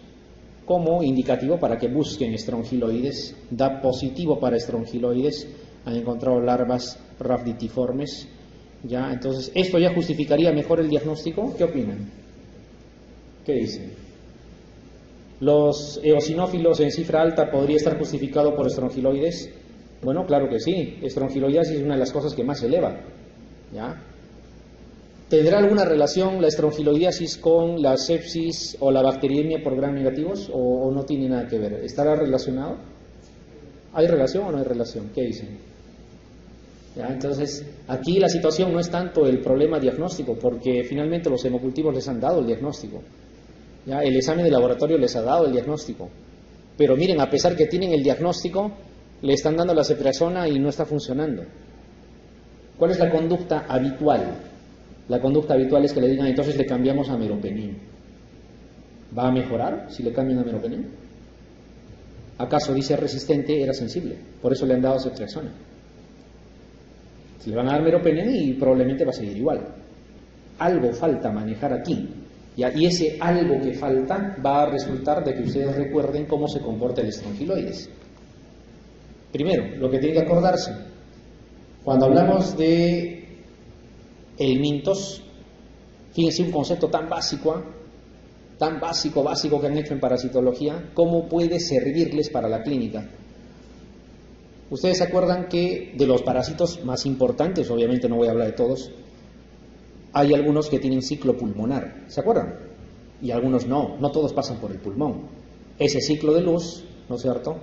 como indicativo para que busquen estrongiloides. Da positivo para estrongiloides, han encontrado larvas rhabditiformes, ¿ya? Entonces, ¿esto ya justificaría mejor el diagnóstico? ¿Qué opinan? ¿Qué dicen? ¿Los eosinófilos en cifra alta podría estar justificado por estrongiloides? Bueno, claro que sí. Estrongiloideasis es una de las cosas que más se eleva, ¿ya? ¿Tendrá alguna relación la estrongiloideasis con la sepsis o la bacteriemia por gram negativos o no tiene nada que ver? ¿Estará relacionado? ¿Hay relación o no hay relación? ¿Qué dicen? ¿Ya? Entonces, aquí la situación no es tanto el problema diagnóstico, porque finalmente los hemocultivos les han dado el diagnóstico, ¿ya? El examen de laboratorio les ha dado el diagnóstico. Pero miren, a pesar que tienen el diagnóstico, le están dando la ceftriaxona y no está funcionando. ¿Cuál es la conducta habitual? La conducta habitual es que le digan, entonces le cambiamos a meropenem. ¿Va a mejorar si le cambian a meropenem? ¿Acaso dice resistente era sensible? Por eso le han dado ceftriaxona. Se le van a dar meropenem y probablemente va a seguir igual. Algo falta manejar aquí. Y ese algo que falta va a resultar de que ustedes recuerden cómo se comporta el estrongiloides. Primero, lo que tienen que acordarse, cuando hablamos de el mintos, fíjense un concepto tan básico que han hecho en parasitología, ¿cómo puede servirles para la clínica? Ustedes se acuerdan que de los parásitos más importantes, obviamente no voy a hablar de todos, hay algunos que tienen ciclo pulmonar, ¿se acuerdan? Y algunos no todos pasan por el pulmón. Ese ciclo de luz, ¿no es cierto?,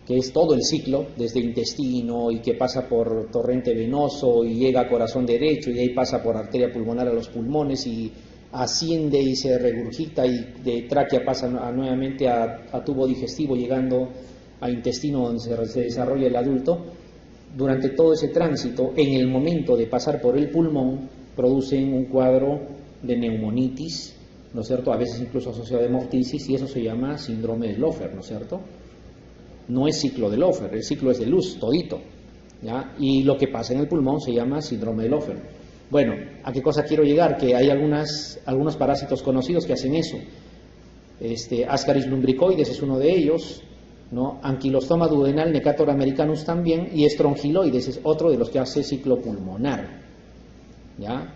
que es todo el ciclo, desde intestino y que pasa por torrente venoso y llega a corazón derecho y ahí pasa por arteria pulmonar a los pulmones y asciende y se regurgita y de tráquea pasa nuevamente a tubo digestivo llegando a intestino donde se desarrolla el adulto. Durante todo ese tránsito, en el momento de pasar por el pulmón, producen un cuadro de neumonitis, ¿no es cierto?, a veces incluso asociado a hemoptisis, y eso se llama síndrome de Lofer, ¿no es cierto? No es ciclo de Lofer, el ciclo es de luz, todito, ¿ya? Y lo que pasa en el pulmón se llama síndrome de Lofer. Bueno, ¿a qué cosa quiero llegar? Que hay algunos parásitos conocidos que hacen eso. Ascaris lumbricoides es uno de ellos, ¿no? Anquilostoma duodenal necator americanus también, y estrongiloides es otro de los que hace ciclo pulmonar, ¿ya?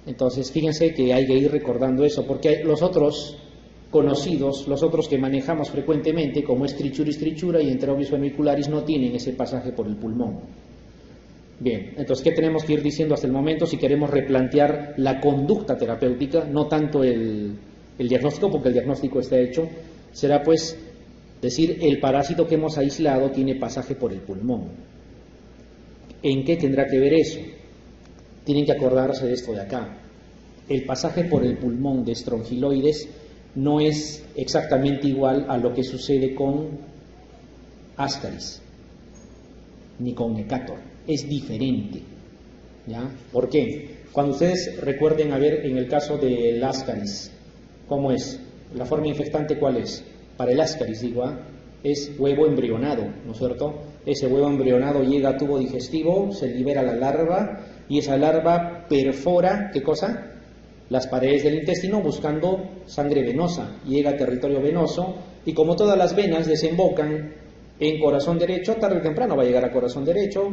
Entonces, fíjense que hay que ir recordando eso, porque los otros conocidos, los otros que manejamos frecuentemente, como es trichuris trichura y enterobius vermicularis, no tienen ese pasaje por el pulmón. Bien, entonces, ¿qué tenemos que ir diciendo hasta el momento si queremos replantear la conducta terapéutica, no tanto el el diagnóstico, porque el diagnóstico está hecho, será pues decir, el parásito que hemos aislado tiene pasaje por el pulmón. ¿En qué tendrá que ver eso? Tienen que acordarse de esto de acá. El pasaje por el pulmón de estrongiloides no es exactamente igual a lo que sucede con Ascaris ni con Necator, es diferente, ¿ya? ¿Por qué? Cuando ustedes recuerden, a ver, en el caso del Ascaris, ¿cómo es? ¿La forma infectante cuál es? Para el Ascaris, digo, es huevo embrionado, ¿no es cierto? Ese huevo embrionado llega a tubo digestivo, se libera la larva y esa larva perfora, ¿qué cosa? Las paredes del intestino buscando sangre venosa, llega a territorio venoso y como todas las venas desembocan en corazón derecho, tarde o temprano va a llegar a corazón derecho,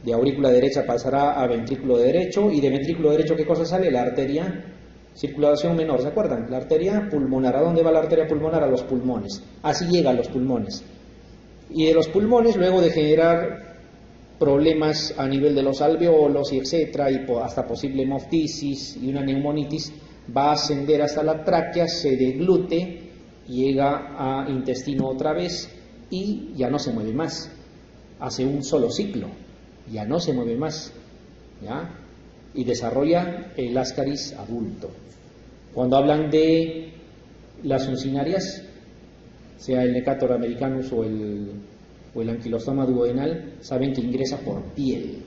de aurícula derecha pasará a ventrículo derecho y de ventrículo derecho ¿qué cosa sale? La arteria circulación menor, ¿se acuerdan? La arteria pulmonar. ¿A dónde va la arteria pulmonar? A los pulmones. Así llega a los pulmones. Y de los pulmones, luego de generar problemas a nivel de los alveolos y etcétera, y hasta posible hemoptisis y una neumonitis, va a ascender hasta la tráquea, se deglute, llega a intestino otra vez y ya no se mueve más. Hace un solo ciclo, ya no se mueve más, ¿ya? Y desarrolla el Ascaris adulto. Cuando hablan de las uncinarias, sea el Necator americanus o el Ankylostoma duodenal, saben que ingresa por piel,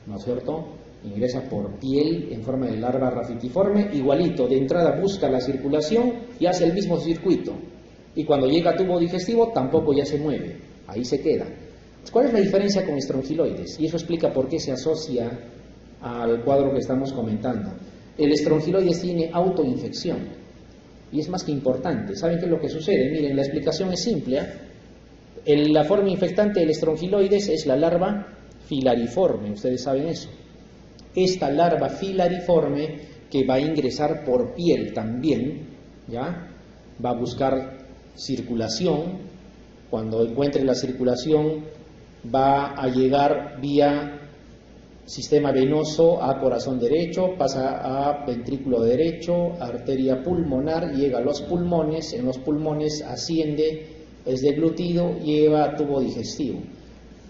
¿no es cierto? Ingresa por piel en forma de larva rafitiforme, igualito, de entrada busca la circulación y hace el mismo circuito. Y cuando llega a tubo digestivo tampoco ya se mueve, ahí se queda. ¿Cuál es la diferencia con estrongiloides? Y eso explica por qué se asocia al cuadro que estamos comentando. El estrongiloides tiene autoinfección y es más que importante. ¿Saben qué es lo que sucede? Miren, la explicación es simple. La forma infectante del estrongiloides es la larva filariforme, ustedes saben eso. Esta larva filariforme que va a ingresar por piel también, ¿ya? Va a buscar circulación. Cuando encuentre la circulación va a llegar vía sistema venoso a corazón derecho, pasa a ventrículo derecho, arteria pulmonar, llega a los pulmones, en los pulmones asciende, es deglutido, lleva a tubo digestivo,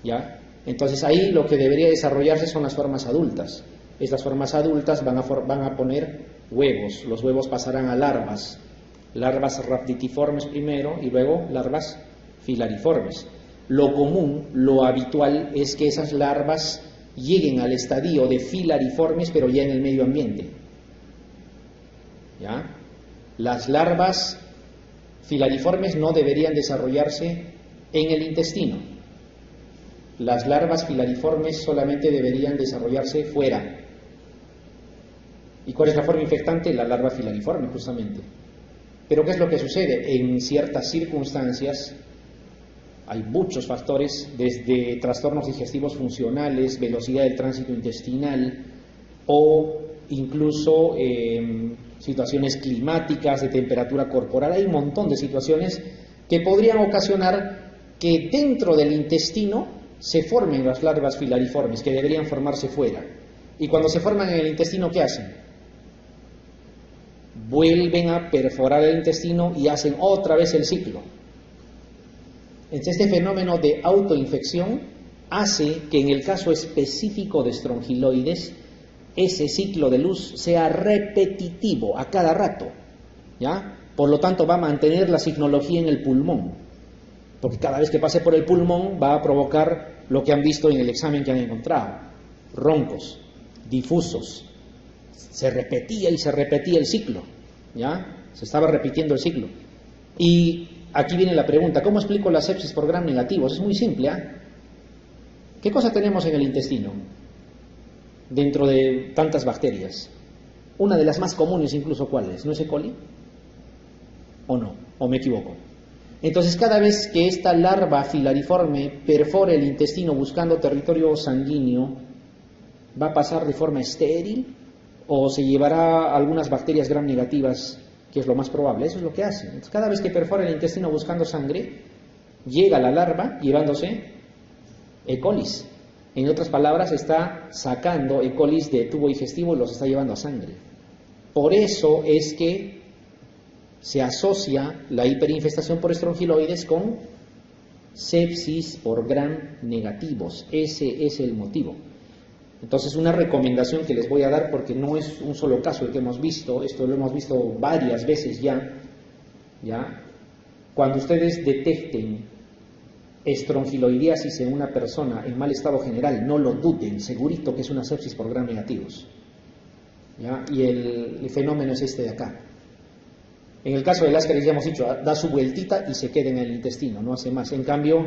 ¿ya? Entonces ahí lo que debería desarrollarse son las formas adultas. Estas formas adultas van a poner huevos, los huevos pasarán a larvas rafitiformes primero y luego larvas filariformes. Lo común, lo habitual es que esas larvas lleguen al estadio de filariformes, pero ya en el medio ambiente, ¿ya? Las larvas filariformes no deberían desarrollarse en el intestino. Las larvas filariformes solamente deberían desarrollarse fuera. ¿Y cuál es la forma infectante? La larva filariforme, justamente. Pero ¿qué es lo que sucede? En ciertas circunstancias hay muchos factores, desde trastornos digestivos funcionales, velocidad del tránsito intestinal o incluso situaciones climáticas, de temperatura corporal. Hay un montón de situaciones que podrían ocasionar que dentro del intestino se formen las larvas filariformes, que deberían formarse fuera. Y cuando se forman en el intestino, ¿qué hacen? Vuelven a perforar el intestino y hacen otra vez el ciclo. Entonces, este fenómeno de autoinfección hace que en el caso específico de estrongiloides ese ciclo de luz sea repetitivo a cada rato, ¿ya? Por lo tanto va a mantener la signología en el pulmón, porque cada vez que pase por el pulmón va a provocar lo que han visto en el examen que han encontrado: roncos, difusos. Se repetía y se repetía el ciclo, ¿ya? Se estaba repitiendo el ciclo. Y aquí viene la pregunta: ¿cómo explico la sepsis por gram negativos? Es muy simple, ¿Qué cosa tenemos en el intestino? Dentro de tantas bacterias. Una de las más comunes incluso, ¿cuál es? ¿No es E. coli? ¿O no? ¿O me equivoco? Entonces, cada vez que esta larva filariforme perfore el intestino buscando territorio sanguíneo, ¿va a pasar de forma estéril o se llevará algunas bacterias gram negativas, que es lo más probable? Eso es lo que hace. Entonces, cada vez que perfora el intestino buscando sangre, llega la larva llevándose E. coli. En otras palabras, está sacando E. coli de tubo digestivo y los está llevando a sangre. Por eso es que se asocia la hiperinfestación por estrongiloides con sepsis por gram negativos. Ese es el motivo. Entonces, una recomendación que les voy a dar, porque no es un solo caso el que hemos visto, esto lo hemos visto varias veces ya. Cuando ustedes detecten estrongiloidiasis en una persona en mal estado general, no lo duden, segurito que es una sepsis por gram negativos. Y el fenómeno es este de acá. En el caso del Ascaris ya hemos dicho, da su vueltita y se queda en el intestino, no hace más. En cambio,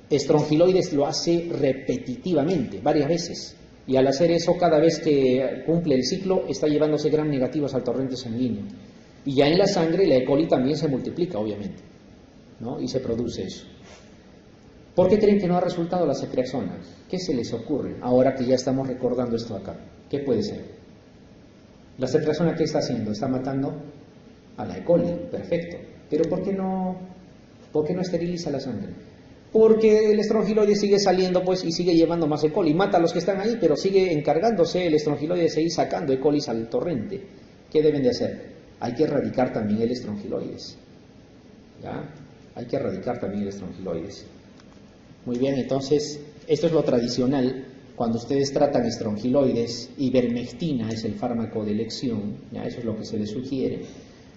estrongiloides lo hace repetitivamente, varias veces. Y al hacer eso, cada vez que cumple el ciclo, está llevándose gram negativos al torrente sanguíneo. Y ya en la sangre, la E. coli también se multiplica, obviamente, ¿no? Y se produce eso. ¿Por qué creen que no ha resultado la ceftriaxona? ¿Qué se les ocurre ahora que ya estamos recordando esto acá? ¿Qué puede ser? La ceftriaxona, ¿qué está haciendo? Está matando a la E. coli, perfecto. Pero ¿por qué no esteriliza la sangre? Porque el estrongiloide sigue saliendo pues y sigue llevando más E. coli. Mata a los que están ahí, pero sigue encargándose el estrongiloide de seguir sacando E. coli al torrente. ¿Qué deben de hacer? Hay que erradicar también el estrongiloides. Hay que erradicar también el estrongiloides. Muy bien, entonces, esto es lo tradicional. Cuando ustedes tratan estrongiloides, ivermectina es el fármaco de elección, eso es lo que se les sugiere.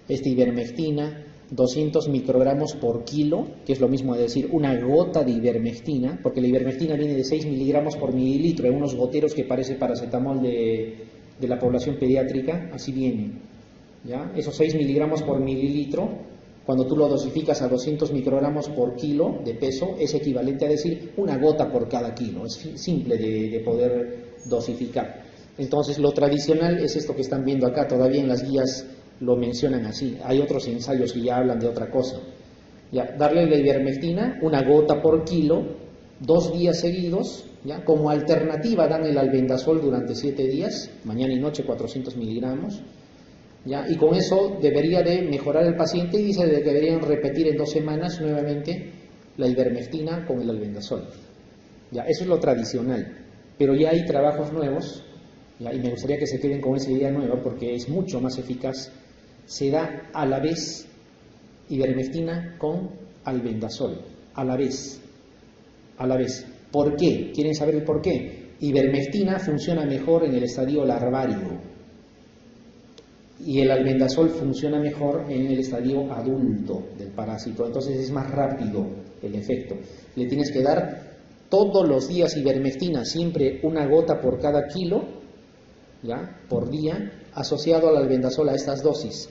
Ivermectina, 200 microgramos por kilo, que es lo mismo de decir una gota de ivermectina, porque la ivermectina viene de 6 miligramos por mililitro, en unos goteros que parece paracetamol de la población pediátrica, así viene. Esos 6 miligramos por mililitro, cuando tú lo dosificas a 200 microgramos por kilo de peso, es equivalente a decir una gota por cada kilo. Es simple de poder dosificar. Entonces, lo tradicional es esto que están viendo acá, todavía en las guías lo mencionan así. Hay otros ensayos que ya hablan de otra cosa. Darle la ivermectina, una gota por kilo, 2 días seguidos. Como alternativa dan el albendazol durante 7 días, mañana y noche 400 miligramos. Y con eso debería de mejorar el paciente y dice que deberían repetir en 2 semanas nuevamente la ivermectina con el albendazol. Eso es lo tradicional, pero ya hay trabajos nuevos, y me gustaría que se queden con esa idea nueva porque es mucho más eficaz. Se da a la vez ivermectina con albendazol, a la vez. ¿Por qué? ¿Quieren saber el por qué? Ivermectina funciona mejor en el estadio larvario y el albendazol funciona mejor en el estadio adulto del parásito, entonces es más rápido el efecto. Le tienes que dar todos los días ivermectina, siempre una gota por cada kilo, por día, asociado al albendazol a estas dosis.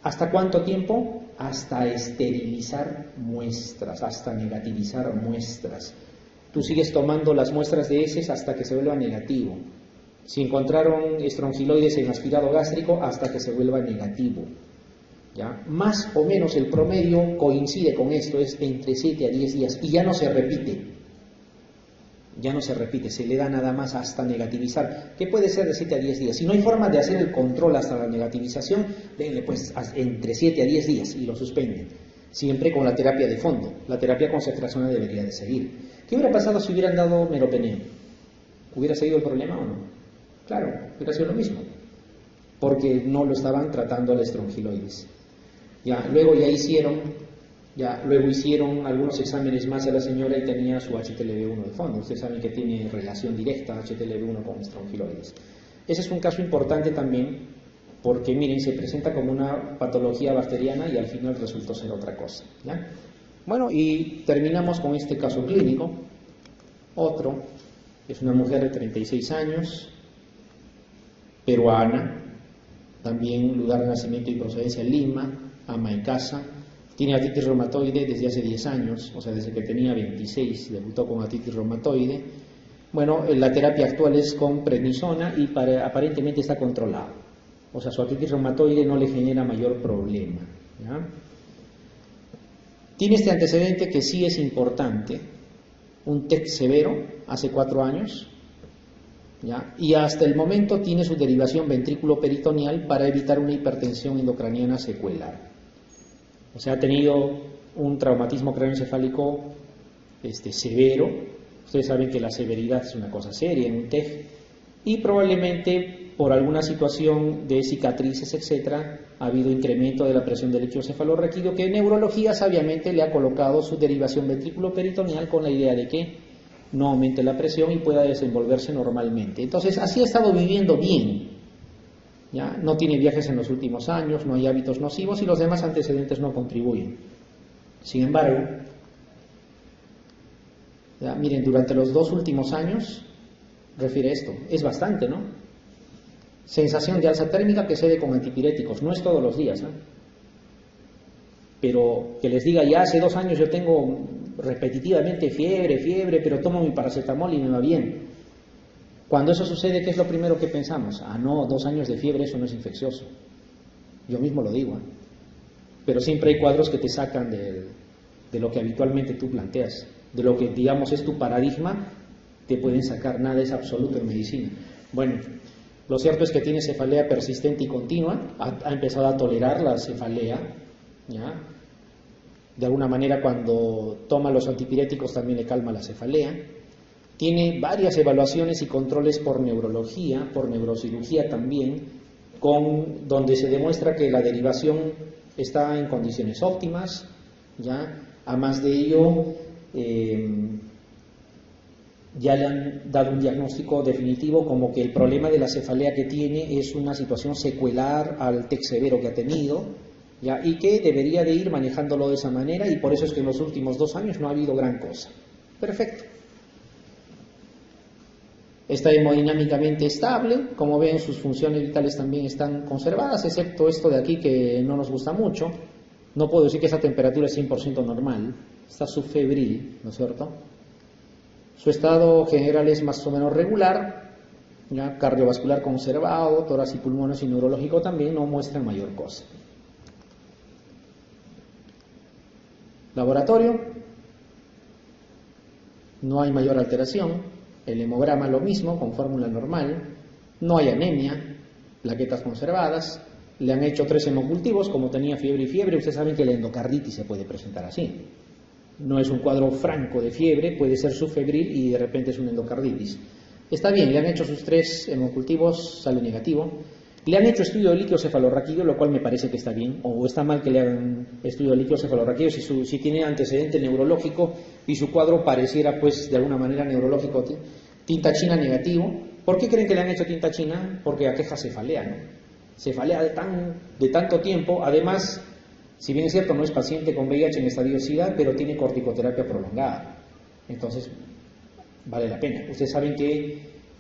¿Hasta cuánto tiempo? Hasta esterilizar muestras, hasta negativizar muestras. Tú sigues tomando las muestras de heces hasta que se vuelva negativo. Si encontraron estrongiloides en aspirado gástrico, hasta que se vuelva negativo. Más o menos el promedio coincide con esto, es entre 7 a 10 días, y ya no se repite. Se le da nada más hasta negativizar. ¿Qué puede ser de 7 a 10 días? Si no hay forma de hacer el control hasta la negativización, denle pues entre 7 a 10 días y lo suspenden. Siempre con la terapia de fondo. La terapia con ceftriaxona debería de seguir. ¿Qué hubiera pasado si hubieran dado meropeneo? ¿Hubiera seguido el problema o no? Claro, hubiera sido lo mismo, porque no lo estaban tratando al estrongiloides. Luego hicieron algunos exámenes más a la señora y tenía su HTLV1 de fondo. Ustedes saben que tiene relación directa HTLV1 con estrongiloides. Ese es un caso importante también, porque miren, se presenta como una patología bacteriana y al final resultó ser otra cosa. Bueno, y terminamos con este caso clínico. Otro, es una mujer de 36 años, peruana, también lugar de nacimiento y procedencia Lima, ama en casa, tiene artritis reumatoide desde hace 10 años, o sea, desde que tenía 26, debutó con artritis reumatoide. Bueno, la terapia actual es con prednisona y aparentemente está controlado, o sea, su artritis reumatoide no le genera mayor problema. Tiene este antecedente que sí es importante, un TEC severo hace 4 años, y hasta el momento tiene su derivación ventrículo-peritoneal para evitar una hipertensión endocraniana secuelar. O sea, ha tenido un traumatismo craneoencefálico severo. Ustedes saben que la severidad es una cosa seria en un TEG, y probablemente por alguna situación de cicatrices, etcétera, ha habido incremento de la presión del líquido cefalorraquídeo, que neurología sabiamente le ha colocado su derivación ventrículo-peritoneal con la idea de que no aumente la presión y pueda desenvolverse normalmente. Entonces, así ha estado viviendo bien. ¿Ya? No tiene viajes en los últimos años, no hay hábitos nocivos y los demás antecedentes no contribuyen. Sin embargo, ya, miren, durante los 2 últimos años, refiere esto, es bastante, ¿no? Sensación de alza térmica que cede con antipiréticos, no es todos los días, ¿eh? Pero que les diga, ya hace 2 años yo tengo repetitivamente fiebre, pero tomo mi paracetamol y me va bien. Cuando eso sucede, ¿qué es lo primero que pensamos? Ah, no, 2 años de fiebre, eso no es infeccioso. Yo mismo lo digo, ¿eh? Pero siempre hay cuadros que te sacan de lo que habitualmente tú planteas, de lo que digamos es tu paradigma, te pueden sacar, nada es absoluto en medicina. Bueno, lo cierto es que tiene cefalea persistente y continua, ha empezado a tolerar la cefalea, ¿ya? De alguna manera cuando toma los antipiréticos también le calma la cefalea. Tiene varias evaluaciones y controles por neurología, por neurocirugía también, donde se demuestra que la derivación está en condiciones óptimas, ¿ya? A más de ello, ya le han dado un diagnóstico definitivo como que el problema de la cefalea que tiene es una situación secuelar al TEC severo que ha tenido, ¿ya? Y que debería de ir manejándolo de esa manera, y por eso es que en los últimos 2 años no ha habido gran cosa. Perfecto. Está hemodinámicamente estable, como ven sus funciones vitales también están conservadas, excepto esto de aquí que no nos gusta mucho. No puedo decir que esa temperatura es 100% normal, está subfebril, ¿no es cierto? Su estado general es más o menos regular, ¿ya? Cardiovascular conservado, tórax y pulmones y neurológico también no muestran mayor cosa. Laboratorio, no hay mayor alteración. El hemograma lo mismo, con fórmula normal, no hay anemia, plaquetas conservadas, le han hecho 3 hemocultivos, como tenía fiebre y fiebre, ustedes saben que la endocarditis se puede presentar así. No es un cuadro franco de fiebre, puede ser subfebril y de repente es una endocarditis. Está bien, le han hecho sus 3 hemocultivos, sale negativo. Le han hecho estudio de líquido cefalorraquídeo, lo cual me parece que está bien, o está mal que le hagan estudio de líquido cefalorraquídeo si tiene antecedente neurológico y su cuadro pareciera pues de alguna manera neurológico. Tinta china negativo. ¿Por qué creen que le han hecho tinta china? Porque aqueja cefalea, ¿no? Cefalea de tanto tiempo, además, si bien es cierto no es paciente con VIH en estadio SIDA, pero tiene corticoterapia prolongada, entonces vale la pena. Ustedes saben que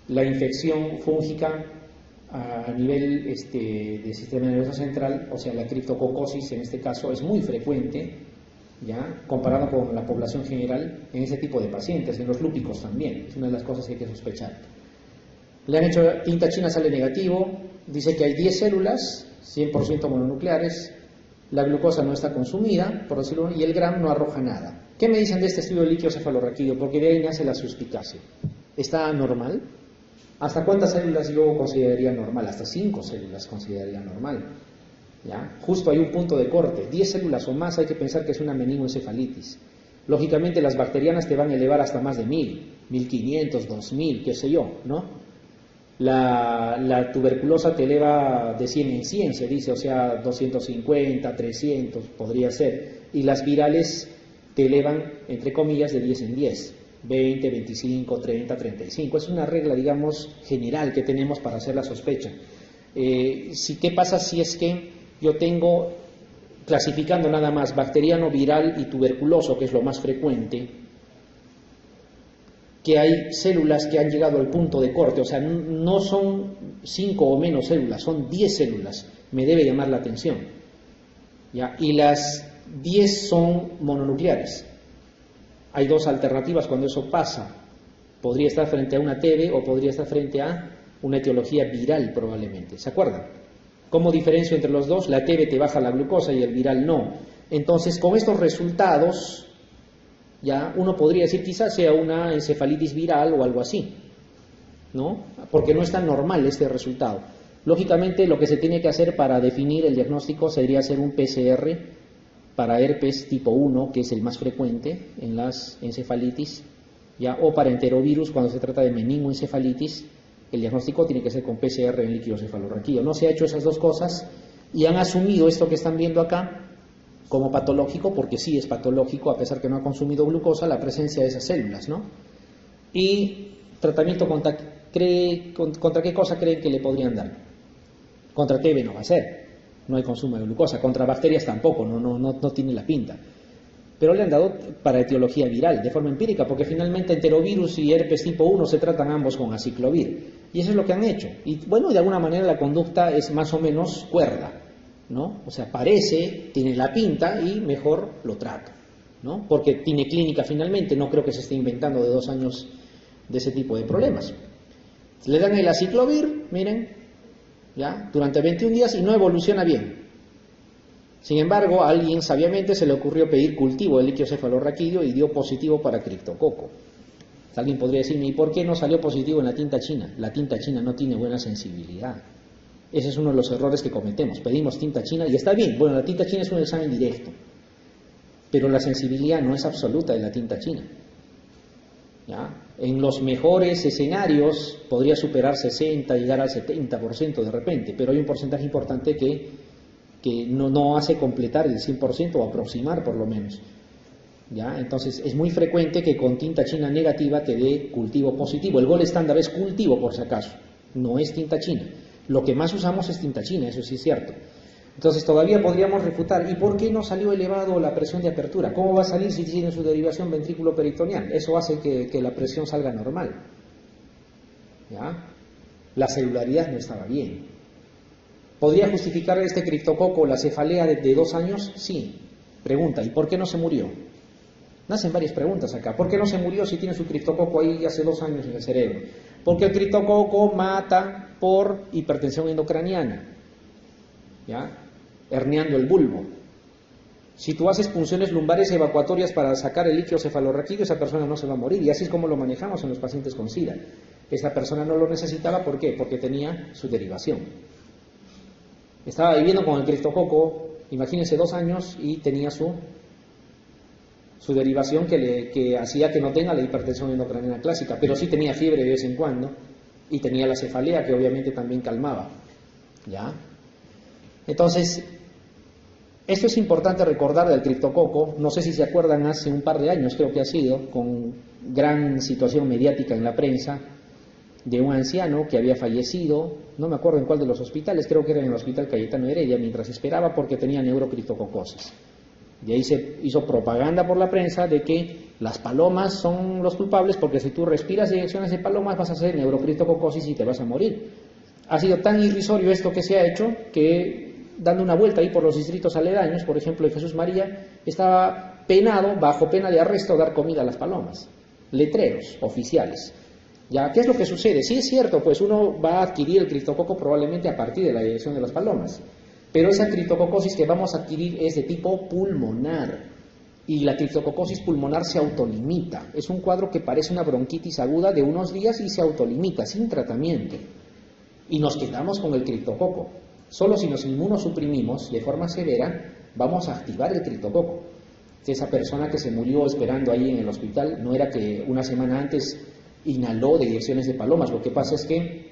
la infección fúngica a nivel de sistema nervioso central, o sea la criptococosis en este caso, es muy frecuente, ¿ya? Comparado con la población general en ese tipo de pacientes, en los lúpicos también, es una de las cosas que hay que sospechar. Le han hecho tinta china, sale negativo, dice que hay 10 células, 100% mononucleares, la glucosa no está consumida, por decirlo, y el GRAM no arroja nada. ¿Qué me dicen de este estudio de líquido cefalorraquídeo? Porque de ahí nace la suspicacia. ¿Está normal? ¿Hasta cuántas células yo consideraría normal? Hasta 5 células consideraría normal. ¿Ya? Justo hay un punto de corte. 10 células o más hay que pensar que es una meningoencefalitis. Lógicamente las bacterianas te van a elevar hasta más de 1000, 1500, 2000, qué sé yo, ¿no? La tuberculosa te eleva de 100 en 100, se dice, o sea, 250, 300, podría ser. Y las virales te elevan, entre comillas, de 10 en 10. 20, 25, 30, 35. Es una regla, digamos, general que tenemos para hacer la sospecha. ¿Qué pasa si es que yo tengo, clasificando nada más, bacteriano, viral y tuberculoso, que es lo más frecuente, que hay células que han llegado al punto de corte, o sea, no son 5 o menos células, son 10 células, me debe llamar la atención, ¿ya? Y las 10 son mononucleares. Hay 2 alternativas cuando eso pasa. Podría estar frente a una TB o podría estar frente a una etiología viral probablemente. ¿Se acuerdan? ¿Cómo diferencio entre los dos? La TB te baja la glucosa y el viral no. Entonces, con estos resultados, ya uno podría decir quizás sea una encefalitis viral o algo así, ¿no? Porque no es tan normal este resultado. Lógicamente, lo que se tiene que hacer para definir el diagnóstico sería hacer un PCR para herpes tipo 1, que es el más frecuente en las encefalitis, ¿ya? O para enterovirus cuando se trata de meningoencefalitis, el diagnóstico tiene que ser con PCR en líquido cefalorraquídeo. No se ha hecho esas dos cosas y han asumido esto que están viendo acá como patológico, porque sí es patológico, a pesar que no ha consumido glucosa, la presencia de esas células, ¿no? Y tratamiento contra qué cosa creen que le podrían dar. Contra TB no va a ser, no hay consumo de glucosa, contra bacterias tampoco, no tiene la pinta. Pero le han dado para etiología viral, de forma empírica, porque finalmente enterovirus y herpes tipo 1 se tratan ambos con aciclovir. Y eso es lo que han hecho. Y bueno, de alguna manera la conducta es más o menos cuerda, ¿no? O sea, parece, tiene la pinta y mejor lo trato, ¿no? Porque tiene clínica finalmente, no creo que se esté inventando de 2 años de ese tipo de problemas. Le dan el aciclovir, miren, ya, durante 21 días y no evoluciona bien. Sin embargo, a alguien sabiamente se le ocurrió pedir cultivo de líquido cefalorraquídeo y dio positivo para criptococo. Alguien podría decirme, ¿y por qué no salió positivo en la tinta china? La tinta china no tiene buena sensibilidad. Ese es uno de los errores que cometemos. Pedimos tinta china y está bien. Bueno, la tinta china es un examen directo, pero la sensibilidad no es absoluta de la tinta china. ¿Ya? En los mejores escenarios podría superar 60, llegar al 70% de repente, pero hay un porcentaje importante que no hace completar el 100% o aproximar por lo menos. ¿Ya? Entonces es muy frecuente que con tinta china negativa te dé cultivo positivo. El gol estándar es cultivo, por si acaso, no es tinta china. Lo que más usamos es tinta china, eso sí es cierto. Entonces todavía podríamos refutar, ¿y por qué no salió elevado la presión de apertura? ¿Cómo va a salir si tiene su derivación ventrículo peritoneal? Eso hace que la presión salga normal. ¿Ya? La celularidad no estaba bien. ¿Podría justificar este criptococo la cefalea de 2 años? Sí. Pregunta, ¿y por qué no se murió? Nacen varias preguntas acá. ¿Por qué no se murió si tiene su criptococo ahí hace 2 años en el cerebro? Porque el criptococo mata por hipertensión endocraniana, ¿ya? Herniando el bulbo. Si tú haces punciones lumbares evacuatorias para sacar el líquido cefalorraquídeo, esa persona no se va a morir. Y así es como lo manejamos en los pacientes con SIDA. Esa persona no lo necesitaba, ¿por qué? Porque tenía su derivación. Estaba viviendo con el criptococo, imagínense, 2 años y tenía su derivación que hacía que no tenga la hipertensión endocraniana clásica, pero sí tenía fiebre de vez en cuando y tenía la cefalea que obviamente también calmaba. ¿Ya? Entonces, esto es importante recordar del criptococo. No sé si se acuerdan, hace un par de años creo que ha sido, con gran situación mediática en la prensa, de un anciano que había fallecido, no me acuerdo en cuál de los hospitales, creo que era en el Hospital Cayetano Heredia, mientras esperaba porque tenía neurocriptococosis. Y ahí se hizo propaganda por la prensa de que las palomas son los culpables porque si tú respiras inyecciones de palomas vas a hacer neurocriptococosis y te vas a morir. Ha sido tan irrisorio esto que se ha hecho que, dando una vuelta ahí por los distritos aledaños, por ejemplo en Jesús María, estaba penado, bajo pena de arresto, dar comida a las palomas. Letreros oficiales. ¿Ya? ¿Qué es lo que sucede? Sí es cierto, pues uno va a adquirir el criptococo probablemente a partir de la inyección de las palomas, pero esa criptococosis que vamos a adquirir es de tipo pulmonar y la criptococosis pulmonar se autolimita. Es un cuadro que parece una bronquitis aguda de unos días y se autolimita sin tratamiento y nos quedamos con el criptococo. Solo si nos inmunosuprimimos de forma severa vamos a activar el criptococo. Esa persona que se murió esperando ahí en el hospital no era que una semana antes inhaló de inyecciones de palomas, lo que pasa es que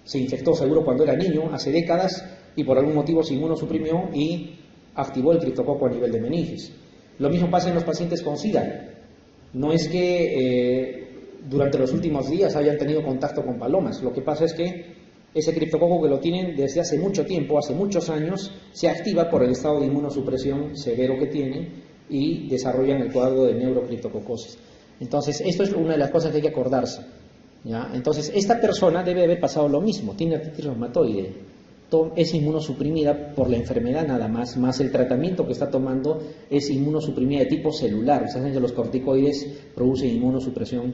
se infectó seguro cuando era niño, hace décadas, y por algún motivo se inmunosuprimió y activó el criptococo a nivel de meninges. Lo mismo pasa en los pacientes con SIDA. No es que durante los últimos días hayan tenido contacto con palomas, lo que pasa es que ese criptococo que lo tienen desde hace mucho tiempo, hace muchos años, se activa por el estado de inmunosupresión severo que tienen y desarrollan el cuadro de neurocriptococosis. Entonces, esto es una de las cosas que hay que acordarse, ¿ya? Entonces, esta persona debe haber pasado lo mismo, tiene artritis reumatoide, es inmunosuprimida por la enfermedad nada más, más el tratamiento que está tomando es inmunosuprimida de tipo celular. Ustedes saben que los corticoides producen inmunosupresión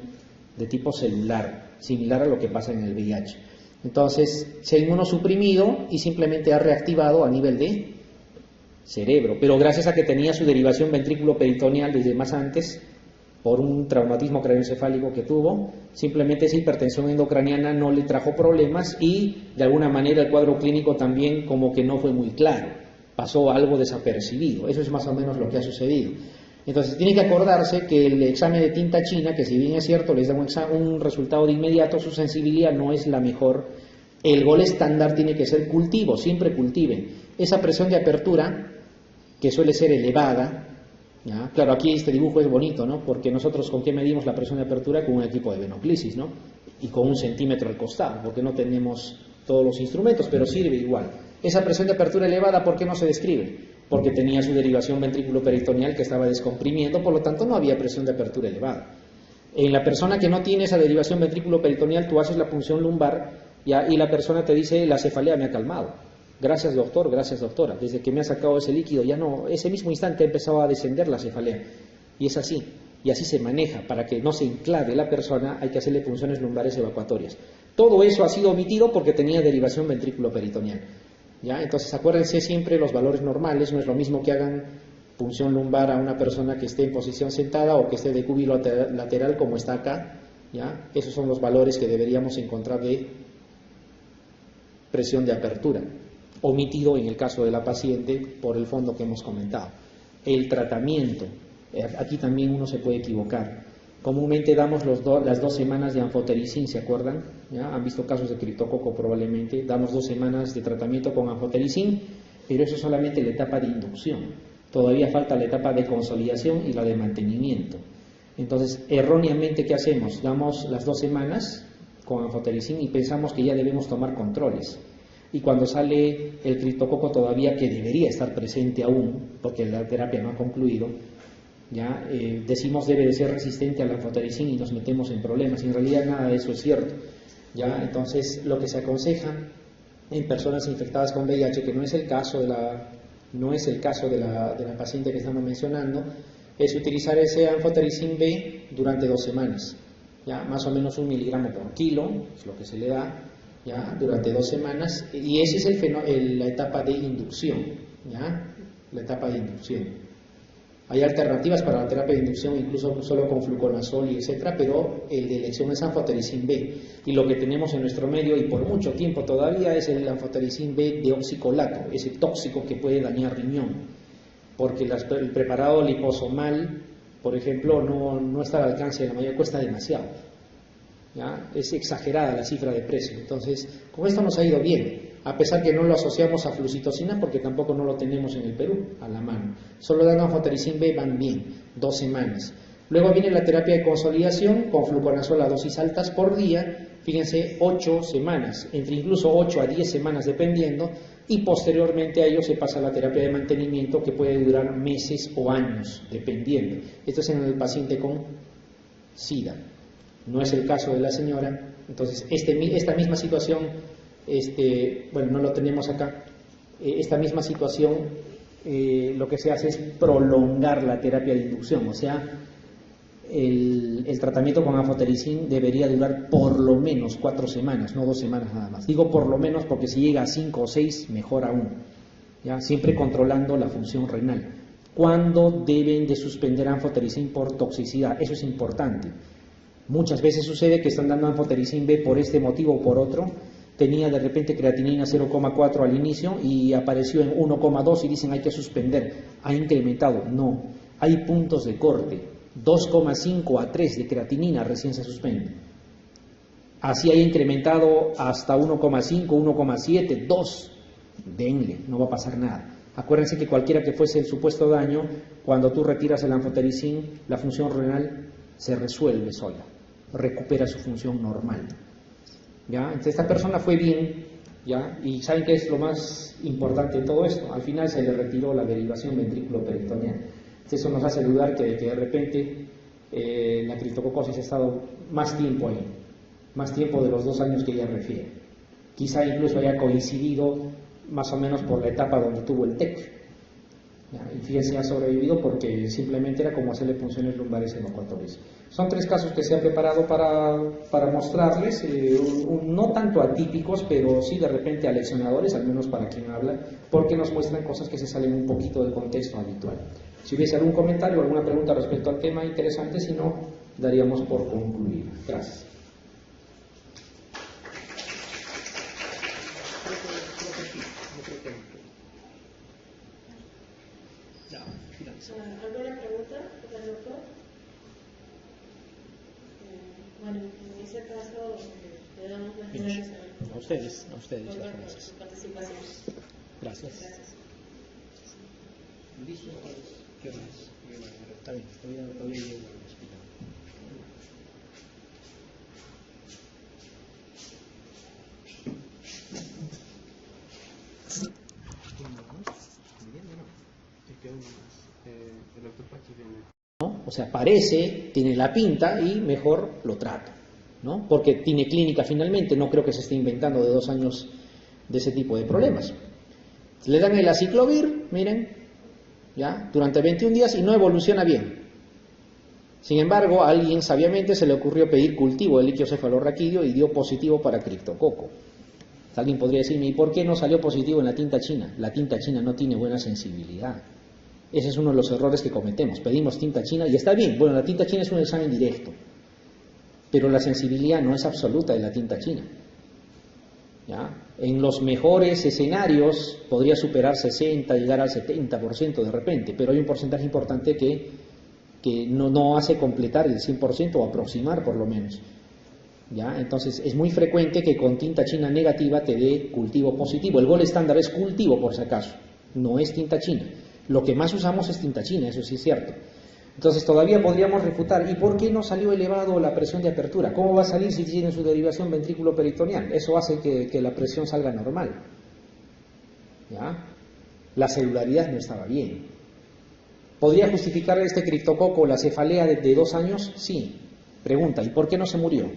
de tipo celular, similar a lo que pasa en el VIH. Entonces, se ha inmunosuprimido y simplemente ha reactivado a nivel de cerebro, pero gracias a que tenía su derivación ventrículo peritoneal desde más antes, por un traumatismo craneoencefálico que tuvo, simplemente esa hipertensión endocraniana no le trajo problemas y de alguna manera el cuadro clínico también como que no fue muy claro, pasó algo desapercibido. Eso es más o menos lo que ha sucedido. Entonces tiene que acordarse que el examen de tinta china, que si bien es cierto les da un resultado de inmediato, su sensibilidad no es la mejor. El gol estándar tiene que ser cultivo, siempre cultiven. Esa presión de apertura, que suele ser elevada, ¿ya? Claro, aquí este dibujo es bonito, ¿no? Porque nosotros ¿con qué medimos la presión de apertura? Con un equipo de venoclisis, ¿no? Y con 1 centímetro al costado, porque no tenemos todos los instrumentos, pero sirve igual. Esa presión de apertura elevada, ¿por qué no se describe? Porque tenía su derivación ventrículo-peritoneal que estaba descomprimiendo, por lo tanto no había presión de apertura elevada. En la persona que no tiene esa derivación ventrículo-peritoneal, tú haces la punción lumbar, ¿ya? Y la persona te dice, la cefalea me ha calmado. Gracias doctor, gracias doctora. Desde que me ha sacado ese líquido, ya no, ese mismo instante ha empezado a descender la cefalea. Y es así, y así se maneja. Para que no se enclave la persona, hay que hacerle punciones lumbares evacuatorias. Todo eso ha sido omitido porque tenía derivación ventrículo-peritoneal. ¿Ya? Entonces acuérdense siempre los valores normales, no es lo mismo que hagan punción lumbar a una persona que esté en posición sentada o que esté de cúbito lateral como está acá. ¿Ya? Esos son los valores que deberíamos encontrar de presión de apertura, omitido en el caso de la paciente por el fondo que hemos comentado. El tratamiento, aquí también uno se puede equivocar. Comúnmente damos las 2 semanas de anfotericin, ¿se acuerdan? ¿Ya? Han visto casos de criptococo probablemente. Damos 2 semanas de tratamiento con anfotericin, pero eso es solamente la etapa de inducción. Todavía falta la etapa de consolidación y la de mantenimiento. Entonces, erróneamente, ¿qué hacemos? Damos las 2 semanas con anfotericin y pensamos que ya debemos tomar controles. Y cuando sale el criptococo todavía, que debería estar presente aún, porque la terapia no ha concluido, ya decimos debe de ser resistente al anfotericin y nos metemos en problemas. En realidad nada de eso es cierto. Ya, entonces lo que se aconseja en personas infectadas con VIH, que no es el caso de la paciente que estamos mencionando, es utilizar ese anfotericin B durante 2 semanas. Ya, más o menos 1 miligramo por kilo es lo que se le da, ya, durante 2 semanas, y esa es la etapa de inducción, ya, la etapa de inducción. Hay alternativas para la terapia de inducción, incluso solo con fluconazol y etcétera, pero el de elección es anfotericin B. Y lo que tenemos en nuestro medio, y por mucho tiempo todavía, es el anfotericin B de oxicolato, ese tóxico que puede dañar riñón. Porque el preparado liposomal, por ejemplo, no está al alcance de la mayoría, cuesta demasiado. ¿Ya? Es exagerada la cifra de precio. Entonces, con esto nos ha ido bien. A pesar que no lo asociamos a flucitocina porque tampoco no lo tenemos en el Perú a la mano. Solo dando anfotericin B van bien, 2 semanas. Luego viene la terapia de consolidación con fluconazol a dosis altas por día, fíjense, 8 semanas, entre incluso 8 a 10 semanas dependiendo, y posteriormente a ello se pasa a la terapia de mantenimiento que puede durar meses o años, dependiendo. Esto es en el paciente con SIDA. No es el caso de la señora. Entonces, esta misma situación, bueno, no lo tenemos acá, esta misma situación, lo que se hace es prolongar la terapia de inducción, o sea, el tratamiento con anfotericin debería durar por lo menos 4 semanas, no 2 semanas nada más. Digo por lo menos porque si llega a 5 o 6, mejor aún, ¿ya? Siempre controlando la función renal. ¿Cuándo deben de suspender anfotericin por toxicidad? Eso es importante. Muchas veces sucede que están dando anfotericin B por este motivo o por otro. Tenía de repente creatinina 0,4 al inicio y apareció en 1,2 y dicen hay que suspender. Ha incrementado. No, hay puntos de corte. 2,5 a 3 de creatinina recién se suspende. Así haya incrementado hasta 1,5, 1,7, 2. Denle, no va a pasar nada. Acuérdense que cualquiera que fuese el supuesto daño, cuando tú retiras el anfotericin, la función renal se resuelve sola, recupera su función normal. ¿Ya? Entonces esta persona fue bien, ¿ya? Y ¿saben qué es lo más importante de todo esto? Al final se le retiró la derivación ventrículo-peritoneal. Entonces eso nos hace dudar que de repente la criptococosis ha estado más tiempo ahí, más tiempo de los 2 años que ella refiere. Quizá incluso haya coincidido más o menos por la etapa donde tuvo el TEC. Y fíjense, ha sobrevivido porque simplemente era como hacerle punciones lumbares evacuatorias. Son 3 casos que se han preparado para mostrarles, no tanto atípicos, pero sí de repente aleccionadores, al menos para quien habla, porque nos muestran cosas que se salen un poquito del contexto habitual. Si hubiese algún comentario o alguna pregunta respecto al tema interesante, si no, daríamos por concluido. Gracias. ¿Alguna pregunta? Bueno, en ese caso, le damos las gracias a ustedes, por gracias. su participación. Gracias. ¿Listo? ¿Qué más? Está bien, todavía llego al hospital. El doctor Pachi viene. ¿No? O sea, parece, tiene la pinta y mejor lo trato, ¿no? Porque tiene clínica finalmente, no creo que se esté inventando de 2 años de ese tipo de problemas. Le dan el aciclovir, miren, ya, durante 21 días y no evoluciona bien. Sin embargo, a alguien sabiamente se le ocurrió pedir cultivo de líquido cefalorraquídeo y dio positivo para criptococo. Alguien podría decirme, ¿y por qué no salió positivo en la tinta china? La tinta china no tiene buena sensibilidad. Ese es uno de los errores que cometemos. Pedimos tinta china y está bien. Bueno, la tinta china es un examen directo, pero la sensibilidad no es absoluta de la tinta china. ¿Ya? En los mejores escenarios podría superar 60, llegar al 70% de repente, pero hay un porcentaje importante que no hace completar el 100% o aproximar por lo menos. ¿Ya? Entonces es muy frecuente que con tinta china negativa te dé cultivo positivo. El gol estándar es cultivo por si acaso, no es tinta china. Lo que más usamos es tinta china, eso sí es cierto. Entonces todavía podríamos refutar, ¿y por qué no salió elevado la presión de apertura? ¿Cómo va a salir si tiene su derivación ventrículo peritoneal? Eso hace que la presión salga normal. ¿Ya? La celularidad no estaba bien. ¿Podría justificar este criptococo la cefalea de 2 años? Sí. Pregunta, ¿y por qué no se murió?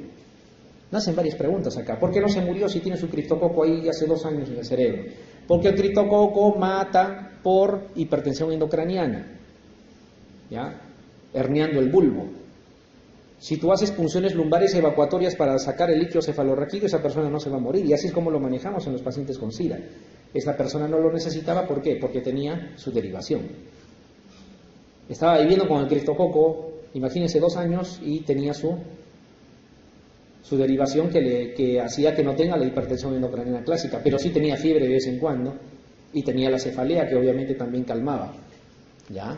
Nacen varias preguntas acá. ¿Por qué no se murió si tiene su criptococo ahí hace 2 años en el cerebro? Porque el criptococo mata por hipertensión endocraniana, ¿ya? Herniando el bulbo. Si tú haces punciones lumbares evacuatorias para sacar el líquido cefalorraquídeo, esa persona no se va a morir. Y así es como lo manejamos en los pacientes con SIDA. Esta persona no lo necesitaba, ¿por qué? Porque tenía su derivación. Estaba viviendo con el criptococo, imagínense, 2 años y tenía su derivación que hacía que no tenga la hipertensión endocraniana clásica, pero sí tenía fiebre de vez en cuando y tenía la cefalea que obviamente también calmaba. ¿Ya?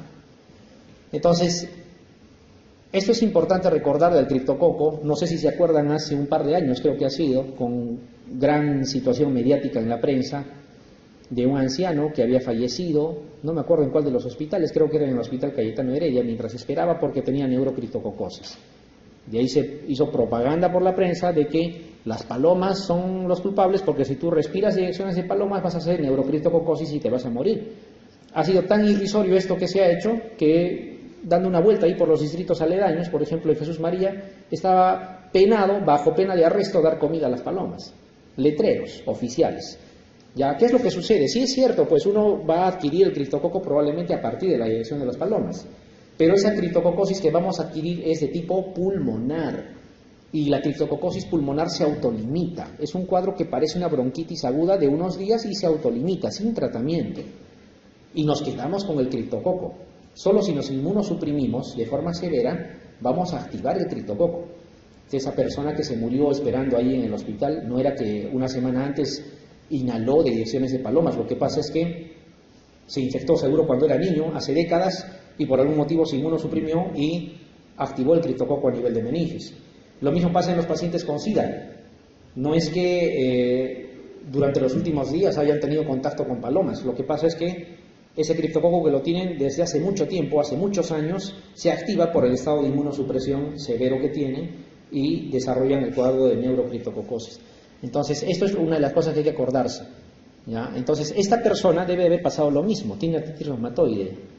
Entonces, esto es importante recordar del criptococo. No sé si se acuerdan, hace un par de años creo que ha sido, con gran situación mediática en la prensa, de un anciano que había fallecido, no me acuerdo en cuál de los hospitales, creo que era en el Hospital Cayetano Heredia, mientras esperaba porque tenía neurocriptococosis. De ahí se hizo propaganda por la prensa de que las palomas son los culpables porque si tú respiras direcciones de palomas vas a hacer neurocriptococosis y te vas a morir. Ha sido tan irrisorio esto que se ha hecho que, dando una vuelta ahí por los distritos aledaños, por ejemplo en Jesús María, estaba penado, bajo pena de arresto, dar comida a las palomas. Letreros oficiales. ¿Ya? ¿Qué es lo que sucede? Sí es cierto, pues uno va a adquirir el criptococo probablemente a partir de la inyección de las palomas. Pero esa criptococosis que vamos a adquirir es de tipo pulmonar y la criptococosis pulmonar se autolimita. Es un cuadro que parece una bronquitis aguda de unos días y se autolimita sin tratamiento. Y nos quedamos con el criptococo. Solo si nos inmunosuprimimos de forma severa vamos a activar el criptococo. Esa persona que se murió esperando ahí en el hospital no era que una semana antes inhaló de inyecciones de palomas. Lo que pasa es que se infectó seguro cuando era niño, hace décadas, y por algún motivo se inmunosuprimió y activó el criptococo a nivel de meninges. Lo mismo pasa en los pacientes con SIDA. No es que durante los últimos días hayan tenido contacto con palomas. Lo que pasa es que ese criptococo que lo tienen desde hace mucho tiempo, hace muchos años, se activa por el estado de inmunosupresión severo que tienen y desarrollan el cuadro de neurocriptococosis. Entonces, esto es una de las cosas que hay que acordarse. ¿Ya? Entonces, esta persona debe haber pasado lo mismo, tiene artritis reumatoide,